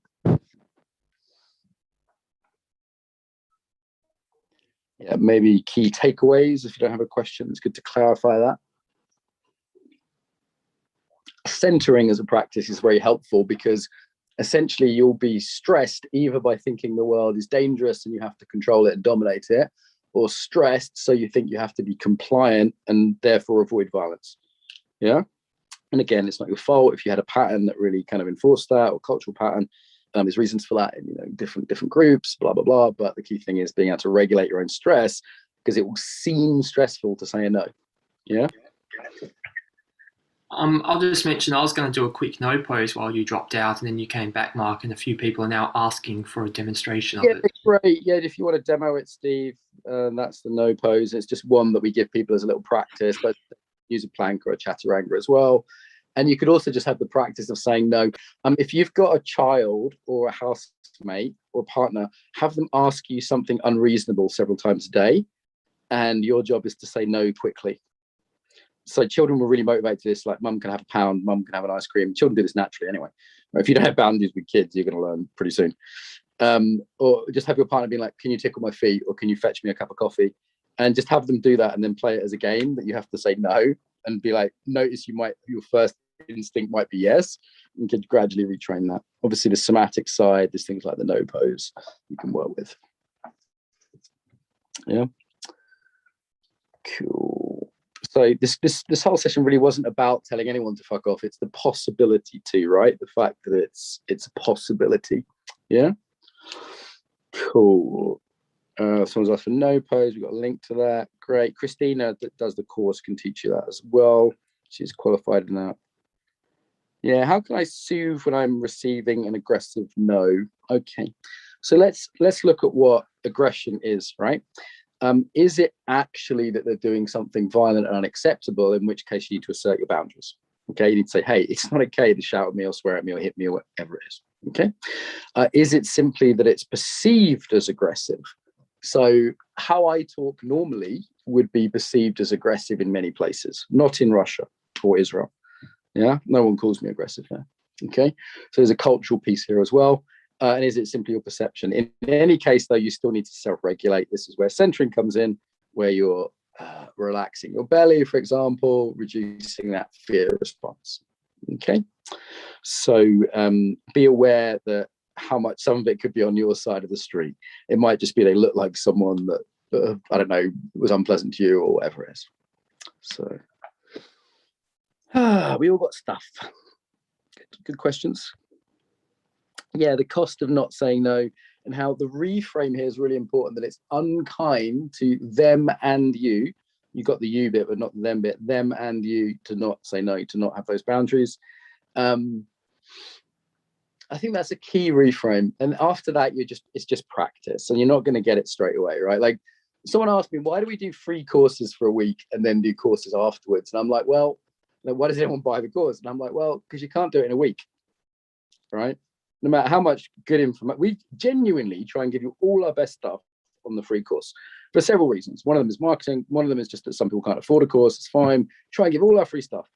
Yeah, maybe key takeaways. If you don't have a question, it's good to clarify that. Centering as a practice is very helpful, because essentially you'll be stressed either by thinking the world is dangerous and you have to control it and dominate it, or stressed so you think you have to be compliant and therefore avoid violence. Yeah. And again, it's not your fault if you had a pattern that really kind of enforced that, or cultural pattern. There's reasons for that in different groups, blah, blah, blah. But the key thing is being able to regulate your own stress, because it will seem stressful to say a no. Yeah. I'll just mention I was going to do a quick no pose while you dropped out, and then you came back, Mark, and a few people are now asking for a demonstration of it. Great. Yeah, if you want to demo it, Steve, that's the no pose. It's just one that we give people as a little practice, but use a plank or a chaturanga as well. And you could also just have the practice of saying no. If you've got a child or a housemate or a partner, have them ask you something unreasonable several times a day. and your job is to say no quickly. So children were really motivated to this, like mum can have a pound, mum can have an ice cream. Children do this naturally anyway. If you don't have boundaries with kids, you're going to learn pretty soon. Or just have your partner being like, can you tickle my feet, or can you fetch me a cup of coffee? And just have them do that, and then play it as a game that you have to say no, and be like, notice your first instinct might be yes, and can gradually retrain that. Obviously the somatic side, there's things like the no pose you can work with. Yeah, cool. So this whole session really wasn't about telling anyone to fuck off. It's the possibility to, right? The fact that it's a possibility. Yeah, cool. Someone's asked for no pose. We've got a link to that. Great. Christina that does the course can teach you that as well. She's qualified in that. Yeah, how can I soothe when I'm receiving an aggressive no? Okay, so let's look at what aggression is, right? Is it actually that they're doing something violent and unacceptable, in which case you need to assert your boundaries? Okay, you need to say, hey, it's not okay to shout at me or swear at me or hit me or whatever it is. Okay, is it simply that it's perceived as aggressive? So how I talk normally would be perceived as aggressive in many places, not in Russia or Israel. Yeah, no one calls me aggressive there. Okay, so there's a cultural piece here as well. And is it simply your perception? In any case, though, you still need to self-regulate. This is where centering comes in, where you're relaxing your belly, for example, reducing that fear response. Okay, so be aware that how much some of it could be on your side of the street. It might just be they look like someone that I don't know, was unpleasant to you or whatever it is. So we all got stuff. Good questions. Yeah, the cost of not saying no, and how the reframe here is really important, that it's unkind to them and you. You got the you bit, but not the them bit. Them and you to not say no, to not have those boundaries. I think that's a key reframe. And after that, it's just practice, and you're not going to get it straight away, right? Like someone asked me, why do we do free courses for a week and then do courses afterwards? And I'm like, well, why does anyone buy the course? And I'm like, well, because you can't do it in a week, right? No matter how much good information, we genuinely try and give you all our best stuff on the free course for several reasons. One of them is marketing. One of them is just that some people can't afford a course. It's fine. Try and give all our free stuff,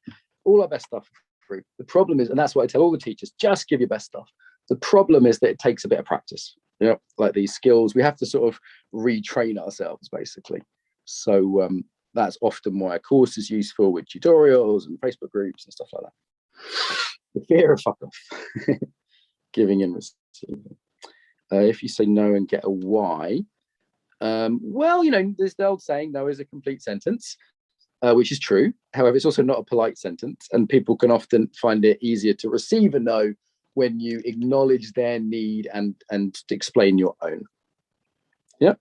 all our best stuff for free. The problem is, and that's what I tell all the teachers, just give your best stuff. The problem is that it takes a bit of practice. You know, like these skills, we have to sort of retrain ourselves, basically. So that's often why a course is useful with tutorials and Facebook groups and stuff like that. The fear of fuck off. Giving and receiving. If you say no and get a why, well, you know, there's the old saying, no is a complete sentence, which is true. However, it's also not a polite sentence, and people can often find it easier to receive a no when you acknowledge their need and explain your own. Yeah.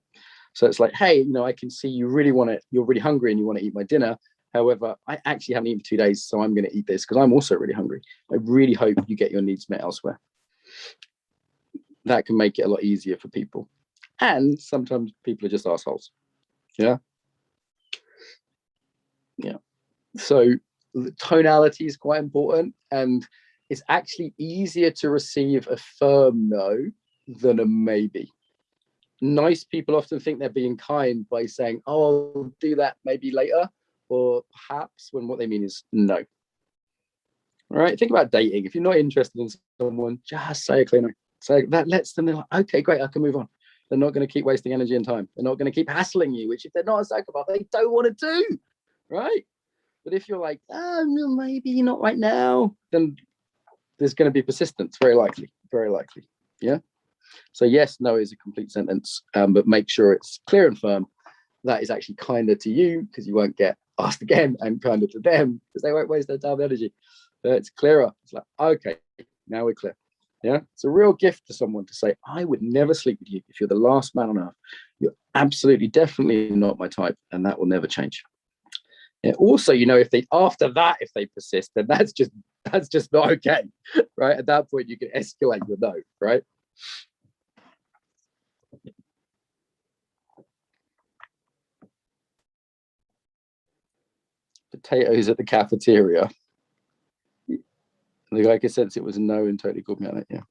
So it's like, hey, you know, I can see you really want it. You're really hungry and you want to eat my dinner. However, I actually haven't eaten for 2 days, so I'm going to eat this because I'm also really hungry. I really hope you get your needs met elsewhere. That can make it a lot easier for people. And sometimes people are just assholes. Yeah. Yeah. So the tonality is quite important, and it's actually easier to receive a firm no than a maybe. Nice people often think they're being kind by saying, oh, I'll do that maybe later, or perhaps, when what they mean is no. All right. Think about dating. If you're not interested in someone, just say a clear no. So that lets them know, like, okay, great, I can move on. They're not going to keep wasting energy and time. They're not going to keep hassling you, which if they're not a psychopath, they don't want to do, right? But if you're like, oh, no, maybe not right now, then there's going to be persistence, very likely, yeah? So yes, no is a complete sentence, but make sure it's clear and firm. That is actually kinder to you, because you won't get asked again, and kinder to them, because they won't waste their time and energy. It's clearer. It's like, okay, now we're clear. Yeah, it's a real gift to someone to say, I would never sleep with you if you're the last man on earth. You're absolutely, definitely not my type, and that will never change. Yeah, also, you know, if they persist, then that's just not okay, right? At that point, you can escalate the no, right? Potatoes at the cafeteria. The guy could sense it was a no and totally called me on it. Yeah,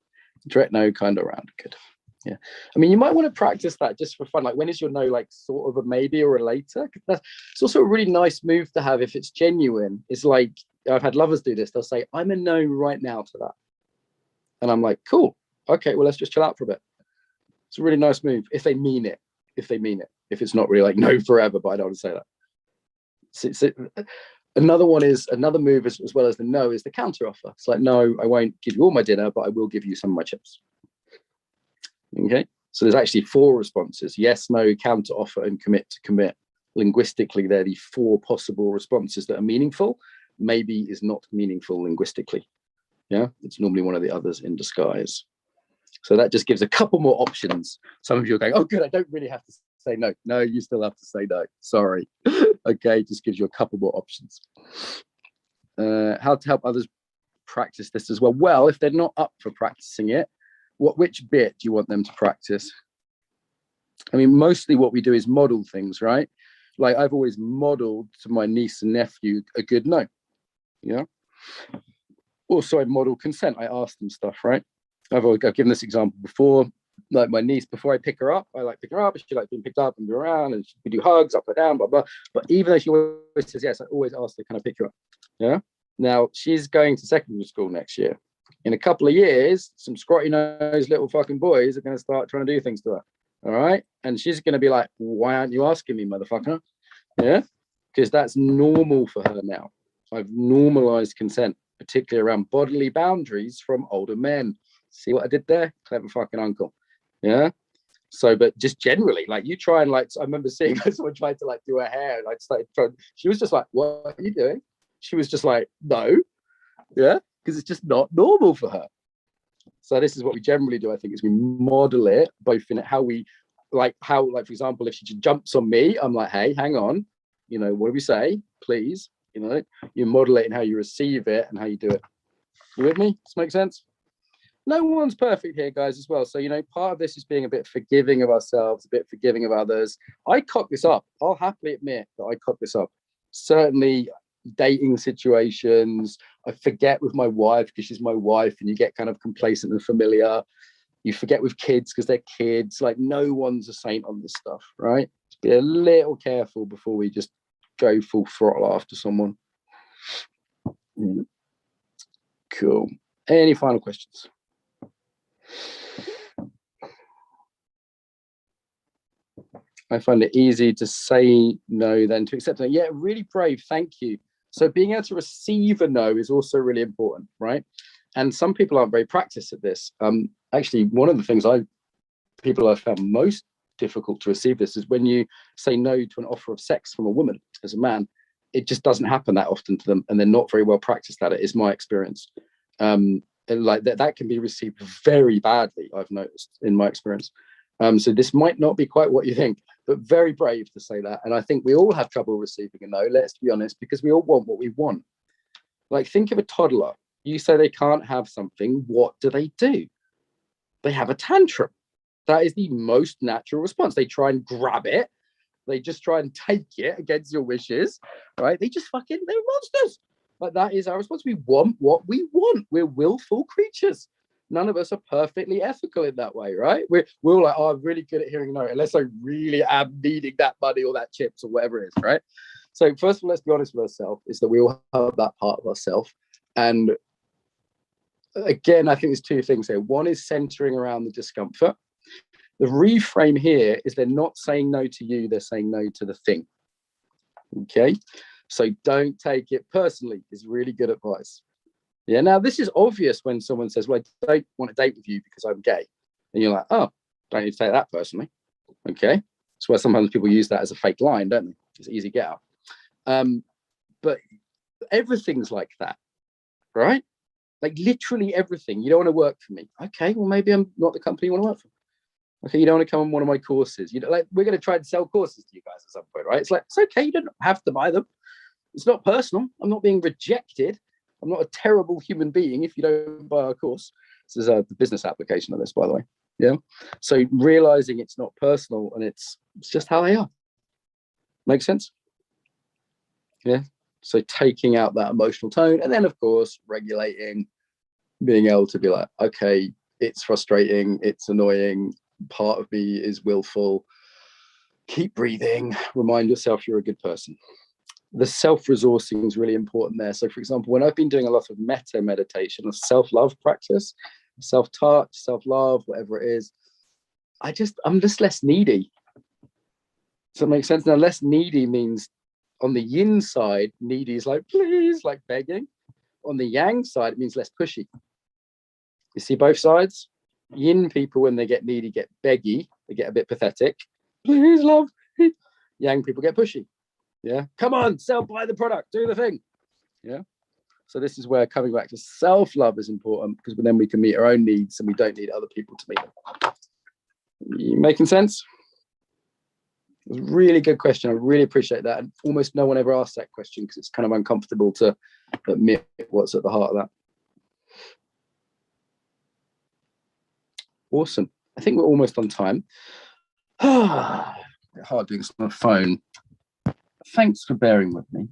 direct no, kind of round. Good. Yeah. I mean, you might want to practice that just for fun. Like, when is your no like sort of a maybe or a later? It's also a really nice move to have if it's genuine. It's like, I've had lovers do this. They'll say, I'm a no right now to that. And I'm like, cool. Okay, well, let's just chill out for a bit. It's a really nice move if they mean it. If they mean it. If it's not really like no forever, but I don't want to say that. So another one is, another move as well as the no is the counter offer. It's like, no, I won't give you all my dinner, but I will give you some of my chips. Okay, so there's actually 4 responses: yes, no, counter offer, and commit to commit. Linguistically, they're the 4 possible responses that are meaningful. Maybe is not meaningful linguistically. Yeah, it's normally one of the others in disguise. So that just gives a couple more options. Some of you are going, oh, good, I don't really have to say no. No, you still have to say no. Sorry. Okay, just gives you a couple more options. How to help others practice this as well? Well, if they're not up for practicing it, which bit do you want them to practice? I mean, mostly what we do is model things, right? Like, I've always modeled to my niece and nephew a good no. Yeah. Also, I model consent. I ask them stuff, right? I've given this example before. Like, my niece, before I pick her up, I like pick her up, and she like being picked up and go around, and we do hugs up and down, blah blah. But even though she always says yes, I always ask her, can I pick her up? Yeah. Now she's going to secondary school next year. In a couple of years, some scrotty nosed little fucking boys are going to start trying to do things to her. All right. And she's going to be like, why aren't you asking me, motherfucker? Yeah. Because that's normal for her now. I've normalized consent, particularly around bodily boundaries from older men. See what I did there? Clever fucking uncle. Yeah. So, but just generally, like, you try and like, I remember seeing someone tried to like do her hair, and I started trying, she was just like, what are you doing? She was just like, no. Yeah. Because it's just not normal for her. So this is what we generally do, I think, is we model it both in how we, like, how, like, for example, if she jumps on me, I'm like, hey, hang on, you know, what do we say? Please, you know, you model it in how you receive it and how you do it. You with me? Does this make sense? No one's perfect here, guys, as well. So, you know, part of this is being a bit forgiving of ourselves, a bit forgiving of others. I cock this up. I'll happily admit that I cock this up. Certainly dating situations, I forget with my wife because she's my wife, and you get kind of complacent and familiar. You forget with kids because they're kids. Like, no one's a saint on this stuff, right? Just be a little careful before we just go full throttle after someone. Cool. Any final questions? I find it easy to say no than to accept it. Yeah, really brave. Thank you. So being able to receive a no is also really important, right? And some people aren't very practiced at this. Actually, one of the things people have found most difficult to receive this is when you say no to an offer of sex from a woman as a man. It just doesn't happen that often to them, and they're not very well practiced at it, is my experience. Like that can be received very badly, I've noticed in my experience. So this might not be quite what you think, but very brave to say that. And I think we all have trouble receiving a no, let's be honest, because we all want what we want. Like, think of a toddler. You say they can't have something, what do? They have a tantrum. That is the most natural response. They try and grab it. They just try and take it against your wishes, right? They're monsters. But that is our response. We want what we want. We're willful creatures. None of us are perfectly ethical in that way, right? We're all like, oh, I'm really good at hearing no, unless I really am needing that money or that chips or whatever it is, right? So first of all, let's be honest with ourselves, is that we all have that part of ourselves. And again, I think there's 2 things here. One is centering around the discomfort. The reframe here is they're not saying no to you, they're saying no to the thing. Okay? So don't take it personally is really good advice. Yeah, now this is obvious when someone says, well, I don't want to date with you because I'm gay. And you're like, oh, don't need to take that personally. Okay. That's why sometimes people use that as a fake line, don't they? It's easy to get out. But everything's like that, right? Like, literally everything. You don't want to work for me. Okay, well, maybe I'm not the company you want to work for. Okay, you don't want to come on one of my courses. You know, like, we're going to try and sell courses to you guys at some point, right? It's like, it's okay. You don't have to buy them. It's not personal. I'm not being rejected. I'm not a terrible human being if you don't buy our course. This is the business application of this, by the way. Yeah. So realizing it's not personal and it's just how they are. Makes sense? Yeah. So taking out that emotional tone, and then of course regulating, being able to be like, okay, it's frustrating, it's annoying, part of me is willful. Keep breathing. Remind yourself you're a good person. The self-resourcing is really important there. So, for example, when I've been doing a lot of metta meditation, a self-love practice, self-touch, self-love, whatever it is, I'm just less needy. Does that make sense? Now, less needy means on the yin side, needy is like, please, like begging. On the yang side, it means less pushy. You see both sides? Yin people, when they get needy, get beggy. They get a bit pathetic. Please, love. Yang people get pushy. Yeah. Come on, buy the product, do the thing. Yeah. So this is where coming back to self-love is important, because then we can meet our own needs and we don't need other people to meet them. You making sense? It was a really good question. I really appreciate that. And almost no one ever asks that question because it's kind of uncomfortable to admit what's at the heart of that. Awesome. I think we're almost on time. Hard doing this on the phone. Thanks for bearing with me.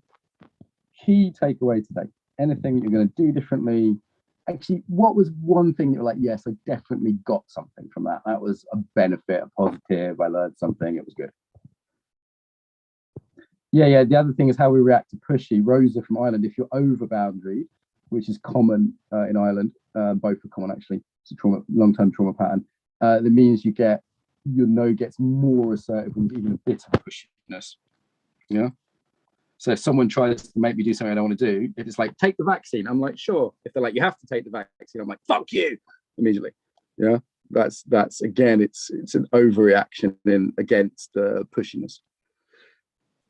Key takeaway today. Anything you're going to do differently? Actually, what was one thing you're like, yes, I definitely got something from that. That was a benefit, a positive. I learned something. It was good. Yeah. The other thing is how we react to pushy. Rosa from Ireland, if you're over boundary, which is common in Ireland, both are common actually. It's a long-term trauma pattern. That means your no gets more assertive and even a bit of pushiness. Yeah. So if someone tries to make me do something I don't want to do, if it's like, take the vaccine, I'm like, sure. If they're like, you have to take the vaccine, I'm like, fuck you, immediately. Yeah. That's again, it's an overreaction against pushiness.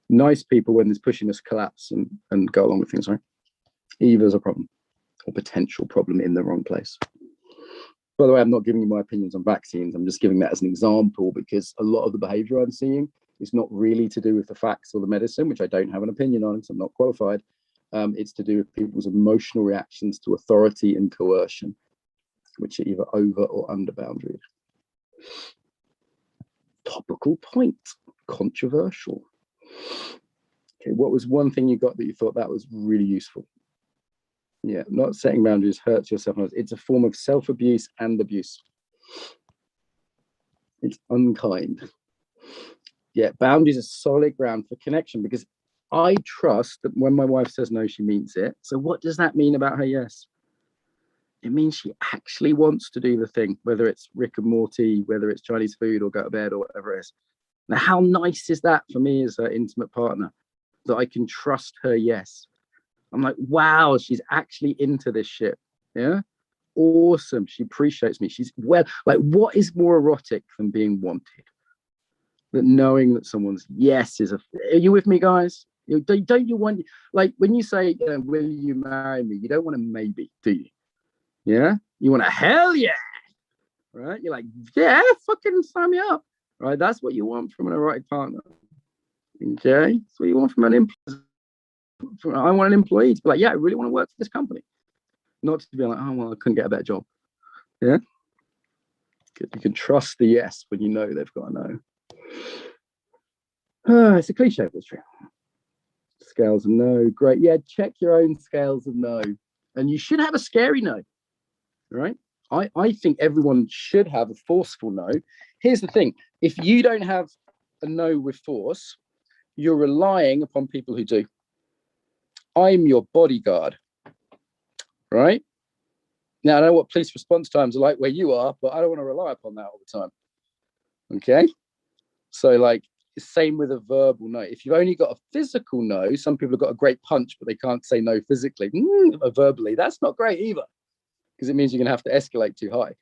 Nice people, when there's pushiness, collapse and go along with things, right? Either's a problem or potential problem in the wrong place. By the way, I'm not giving you my opinions on vaccines. I'm just giving that as an example, because a lot of the behavior I'm seeing is not really to do with the facts or the medicine, which I don't have an opinion on because I'm not qualified. It's to do with people's emotional reactions to authority and coercion, which are either over or under boundary. Topical point, controversial. Okay, what was one thing you got that you thought that was really useful? Yeah, not setting boundaries hurts yourself. It's a form of self-abuse and abuse. It's unkind. Yeah, boundaries are solid ground for connection, because I trust that when my wife says no, she means it. So what does that mean about her yes? It means she actually wants to do the thing, whether it's Rick and Morty, whether it's Chinese food or go to bed or whatever it is. Now, how nice is that for me as her intimate partner, that I can trust her yes? I'm like, wow, she's actually into this shit. Yeah. Awesome. She appreciates me. She's well, like, what is more erotic than being wanted? That knowing that someone's yes is are you with me, guys? Don't you want, like, when you say, will you marry me? You don't want a maybe, do you? Yeah. You want a hell yeah. Right. You're like, yeah, fucking sign me up. Right. That's what you want from an erotic partner. Okay. That's what you want from an employee. I want an employee to be like, yeah, I really want to work for this company. Not to be like, oh, well, I couldn't get a better job. Yeah. You can trust the yes when you know they've got a no. It's a cliche, but it's true. Scales of no. Great. Yeah, check your own scales of no. And you should have a scary no. Right? I think everyone should have a forceful no. Here's the thing. If you don't have a no with force, you're relying upon people who do. I'm your bodyguard, right? Now, I know what police response times are like where you are, but I don't want to rely upon that all the time. Okay? So, like, same with a verbal no. If you've only got a physical no, some people have got a great punch, but they can't say no physically. Verbally, that's not great either, because it means you're going to have to escalate too high.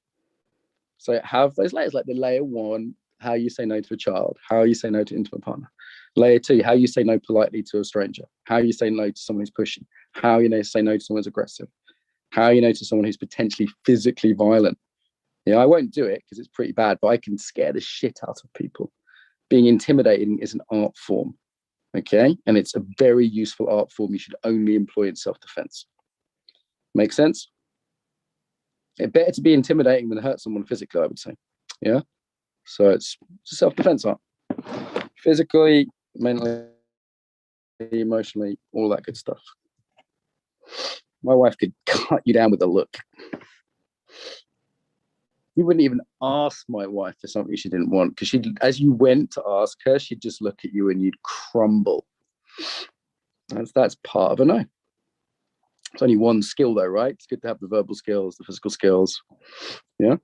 So have those layers, like the layer one, how you say no to a child, how you say no to an intimate partner. Layer two, how you say no politely to a stranger, how you say no to someone who's pushy, how you say no to someone who's aggressive, how you know to someone who's potentially physically violent. I won't do it because it's pretty bad, but I can scare the shit out of people. Being intimidating is an art form, okay? And it's a very useful art form you should only employ in self-defense. Make sense? It's better to be intimidating than hurt someone physically, I would say. Yeah? So it's a self-defense art. Physically, mentally, emotionally, all that good stuff. My wife could cut you down with a look. You wouldn't even ask my wife for something she didn't want, because she, as you went to ask her, she'd just look at you and you'd crumble. That's part of a no. It's only one skill though, right? It's good to have the verbal skills, the physical skills. Yeah.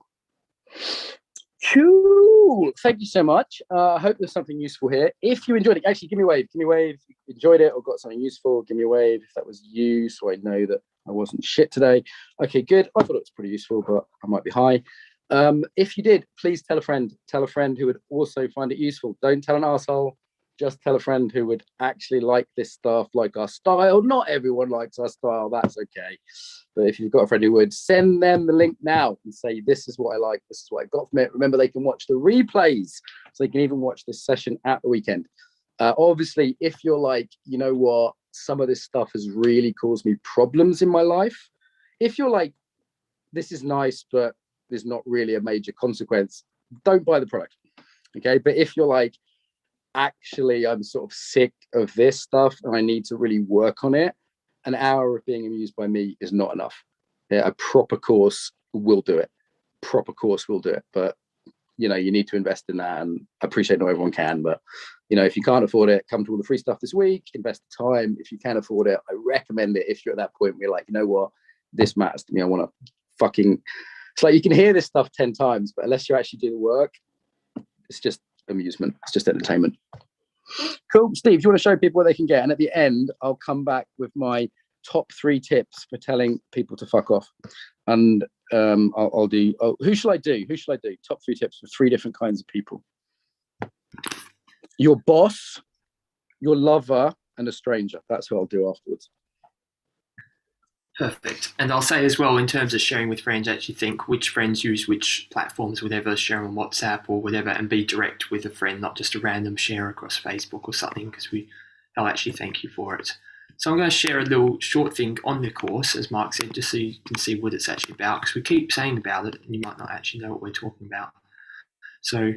Cool. Thank you so much. I hope there's something useful here. If you enjoyed it, actually give me a wave. Give me a wave. If you enjoyed it or got something useful, give me a wave if that was you, so I know that I wasn't shit today. Okay, good. I thought it was pretty useful, but I might be high. If you did, please tell a friend. Tell a friend who would also find it useful. Don't tell an arsehole. Just tell a friend who would actually like this stuff, like our style. Not everyone likes our style. That's okay. But if you've got a friend who would, send them the link now and say, this is what I like. This is what I got from it. Remember, they can watch the replays. So they can even watch this session at the weekend. Obviously, if you're like, you know what, some of this stuff has really caused me problems in my life. If you're like, this is nice, but there's not really a major consequence, don't buy the product. Okay. But if you're like, actually, I'm sort of sick of this stuff and I need to really work on it, an hour of being amused by me is not enough. Yeah, a proper course will do it. But you know, you need to invest in that, and I appreciate not everyone can, but you know, if you can't afford it, come to all the free stuff this week, invest the time. If you can afford it, I recommend it. If you're at that point where you're like, you know what, this matters to me, I want to fucking, it's like you can hear this stuff 10 times, but unless you actually do the work, it's just amusement. It's just entertainment. Cool. Steve, do you want to show people what they can get? And at the end, I'll come back with my top 3 tips for telling people to fuck off. And I'll do, who shall I do? Top 3 tips for 3 different kinds of people. Your boss, your lover, and a stranger. That's what I'll do afterwards. Perfect. And I'll say as well, in terms of sharing with friends, actually think which friends use which platforms, whatever, share on WhatsApp or whatever, and be direct with a friend, not just a random share across Facebook or something, because they'll actually thank you for it. So I'm going to share a little short thing on the course, as Mark said, just so you can see what it's actually about, because we keep saying about it and you might not actually know what we're talking about. So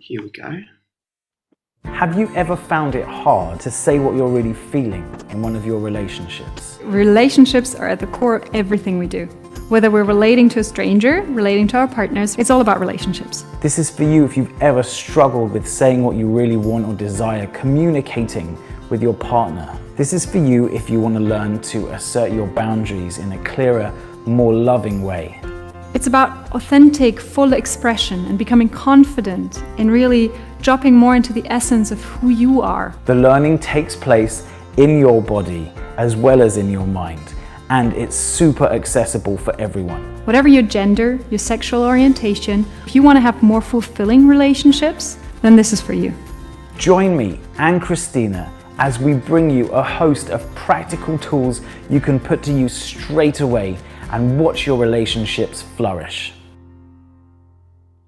here we go. Have you ever found it hard to say what you're really feeling in one of your relationships? Relationships are at the core of everything we do. Whether we're relating to a stranger, relating to our partners, it's all about relationships. This is for you if you've ever struggled with saying what you really want or desire, communicating with your partner. This is for you if you want to learn to assert your boundaries in a clearer, more loving way. It's about authentic, full expression and becoming confident in really dropping more into the essence of who you are. The learning takes place in your body as well as in your mind, and it's super accessible for everyone. Whatever your gender, your sexual orientation, if you want to have more fulfilling relationships, then this is for you. Join me and Christina as we bring you a host of practical tools you can put to use straight away and watch your relationships flourish.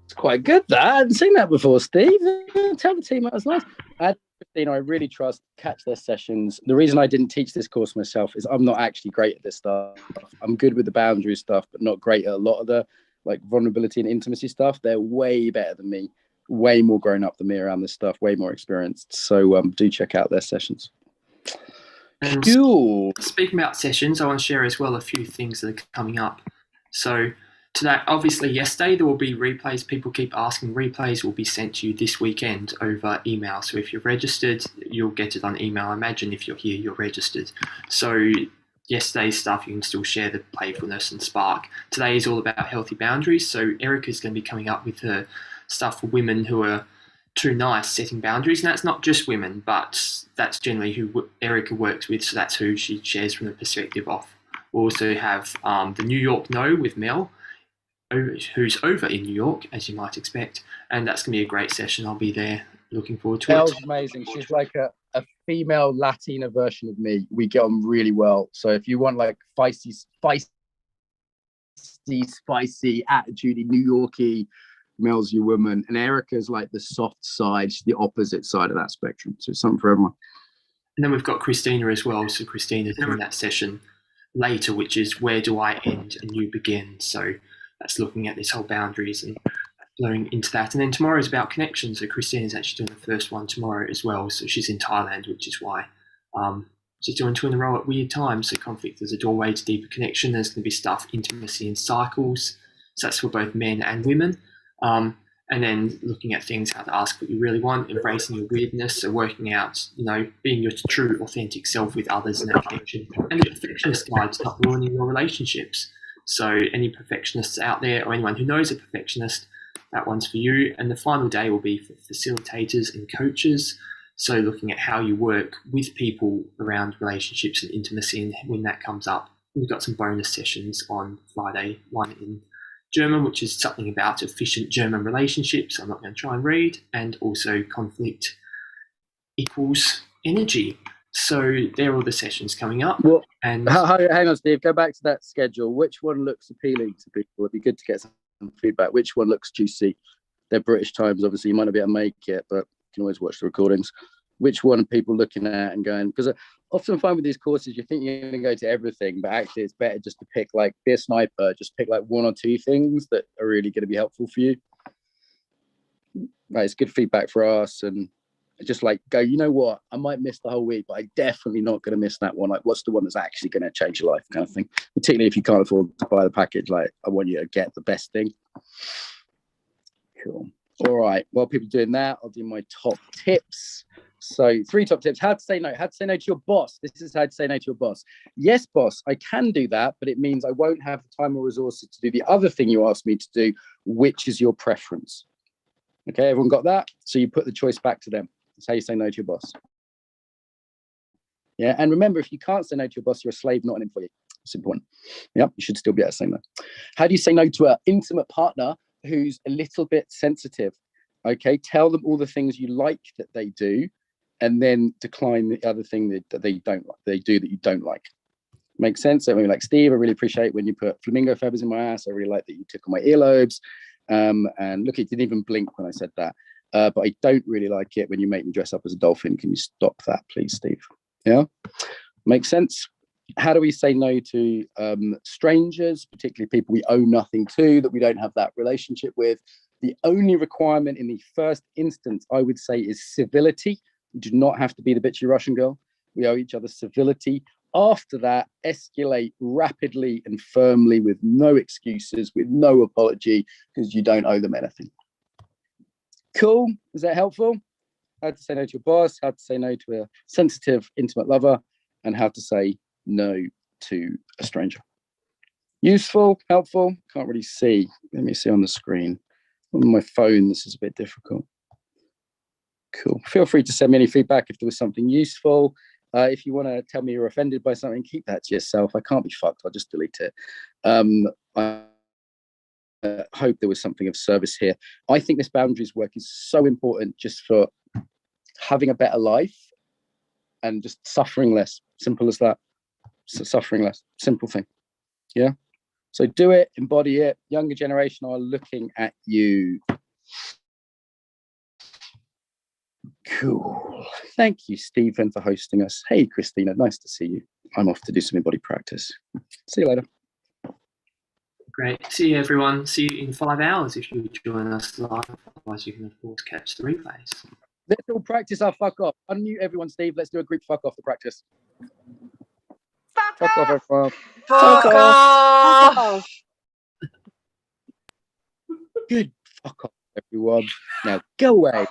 It's quite good, that. I hadn't seen that before, Steve. Tell the team that was nice. Christina, I really trust, catch their sessions. The reason I didn't teach this course myself is I'm not actually great at this stuff. I'm good with the boundary stuff, but not great at a lot of the like vulnerability and intimacy stuff. They're way better than me, way more grown up than me around this stuff, way more experienced. So do check out their sessions. And cool. Speaking about sessions, I want to share as well a few things that are coming up. So today, obviously yesterday, there will be replays. People keep asking. Replays will be sent to you this weekend over email. So if you're registered, you'll get it on email. I imagine if you're here, you're registered. So yesterday's stuff, you can still share the playfulness and spark. Today is all about healthy boundaries. So Erica's going to be coming up with her stuff for women who are too nice, setting boundaries. And that's not just women, but that's generally who Erica works with. So that's who she shares from the perspective of. We'll also have the New York No with Mel, who's over in New York, as you might expect. And that's going to be a great session. I'll be there. Looking forward to it. Mel's amazing. She's like a female Latina version of me. We get on really well. So if you want like feisty, spicy, attitude-y, New Yorkie, Mel's your woman, and Erica's like the soft side, the opposite side of that spectrum. So it's something for everyone. And then we've got Christina as well. So Christina's doing that session later, which is where do I end and you begin. So that's looking at this whole boundaries and blowing into that. And then tomorrow is about connection. So Christina's actually doing the first one tomorrow as well. So she's in Thailand, which is why she's doing 2 in a row at weird times. So conflict is a doorway to deeper connection. There's going to be stuff, intimacy and cycles. So that's for both men and women. And then looking at things, how to ask what you really want, embracing your weirdness, so working out, being your true, authentic self with others in that connection. And the perfectionist guide to not ruining your relationships. So any perfectionists out there, or anyone who knows a perfectionist, that one's for you. And the final day will be for facilitators and coaches. So looking at how you work with people around relationships and intimacy, and when that comes up. We've got some bonus sessions on Friday, one in German, which is something about efficient German relationships. I'm not going to try and read, and also conflict equals energy. So there are all the sessions coming up. Well, and hang on, Steve. Go back to that schedule. Which one looks appealing to people? It'd be good to get some feedback. Which one looks juicy? They're British times, obviously. You might not be able to make it, but you can always watch the recordings. Which one are people looking at and going? Because I often find with these courses, you think you're going to go to everything, but actually it's better just to pick, like, be a sniper, just pick like one or two things that are really going to be helpful for you. Right, it's good feedback for us, and just like go, you know what, I might miss the whole week, but I'm definitely not going to miss that one. Like, what's the one that's actually going to change your life, kind of thing. Particularly if you can't afford to buy the package, like, I want you to get the best thing. Cool. All right, while people are doing that, I'll do my top tips. So 3 top tips: how to say no to your boss. This is how to say no to your boss. Yes, boss, I can do that, but it means I won't have the time or resources to do the other thing you asked me to do, which is your preference. Okay, everyone got that? So you put the choice back to them. That's how you say no to your boss. Yeah, and remember, if you can't say no to your boss, you're a slave, not an employee. It's important. Yeah, you should still be able to say no. How do you say no to an intimate partner who's a little bit sensitive? Okay, tell them all the things you like that they do, and then decline the other thing that they don't like, they do that you don't like. Makes sense? So like, Steve, I really appreciate when you put flamingo feathers in my ass. I really like that you tickle my earlobes. And look, it didn't even blink when I said that. But I don't really like it when you make me dress up as a dolphin. Can you stop that, please, Steve? Yeah? Makes sense? How do we say no to strangers, particularly people we owe nothing to, that we don't have that relationship with? The only requirement in the first instance, I would say, is civility. You do not have to be the bitchy Russian girl. We owe each other civility. After that, escalate rapidly and firmly with no excuses, with no apology, because you don't owe them anything. Cool. Is that helpful? How to say no to your boss, how to say no to a sensitive, intimate lover, and how to say no to a stranger. Useful, helpful? Can't really see. Let me see on the screen. On my phone, this is a bit difficult. Cool. Feel free to send me any feedback if there was something useful. If you want to tell me you're offended by something, keep that to yourself. I can't be fucked. I'll just delete it. I hope there was something of service here. I think this boundaries work is so important just for having a better life and just suffering less. Simple as that. So suffering less. Simple thing. Yeah. So do it, embody it. Younger generation are looking at you. Cool. Thank you, Stephen, for hosting us. Hey, Christina, nice to see you. I'm off to do some embody practice. See you later. Great. See you, everyone. See you in 5 hours if you join us live. Otherwise, you can, of course, catch the replays. Let's all practice our fuck off. Unmute everyone, Steve. Let's do a group fuck off to practice. Fuck off, everyone. Fuck off. Good fuck off, everyone. Now go away.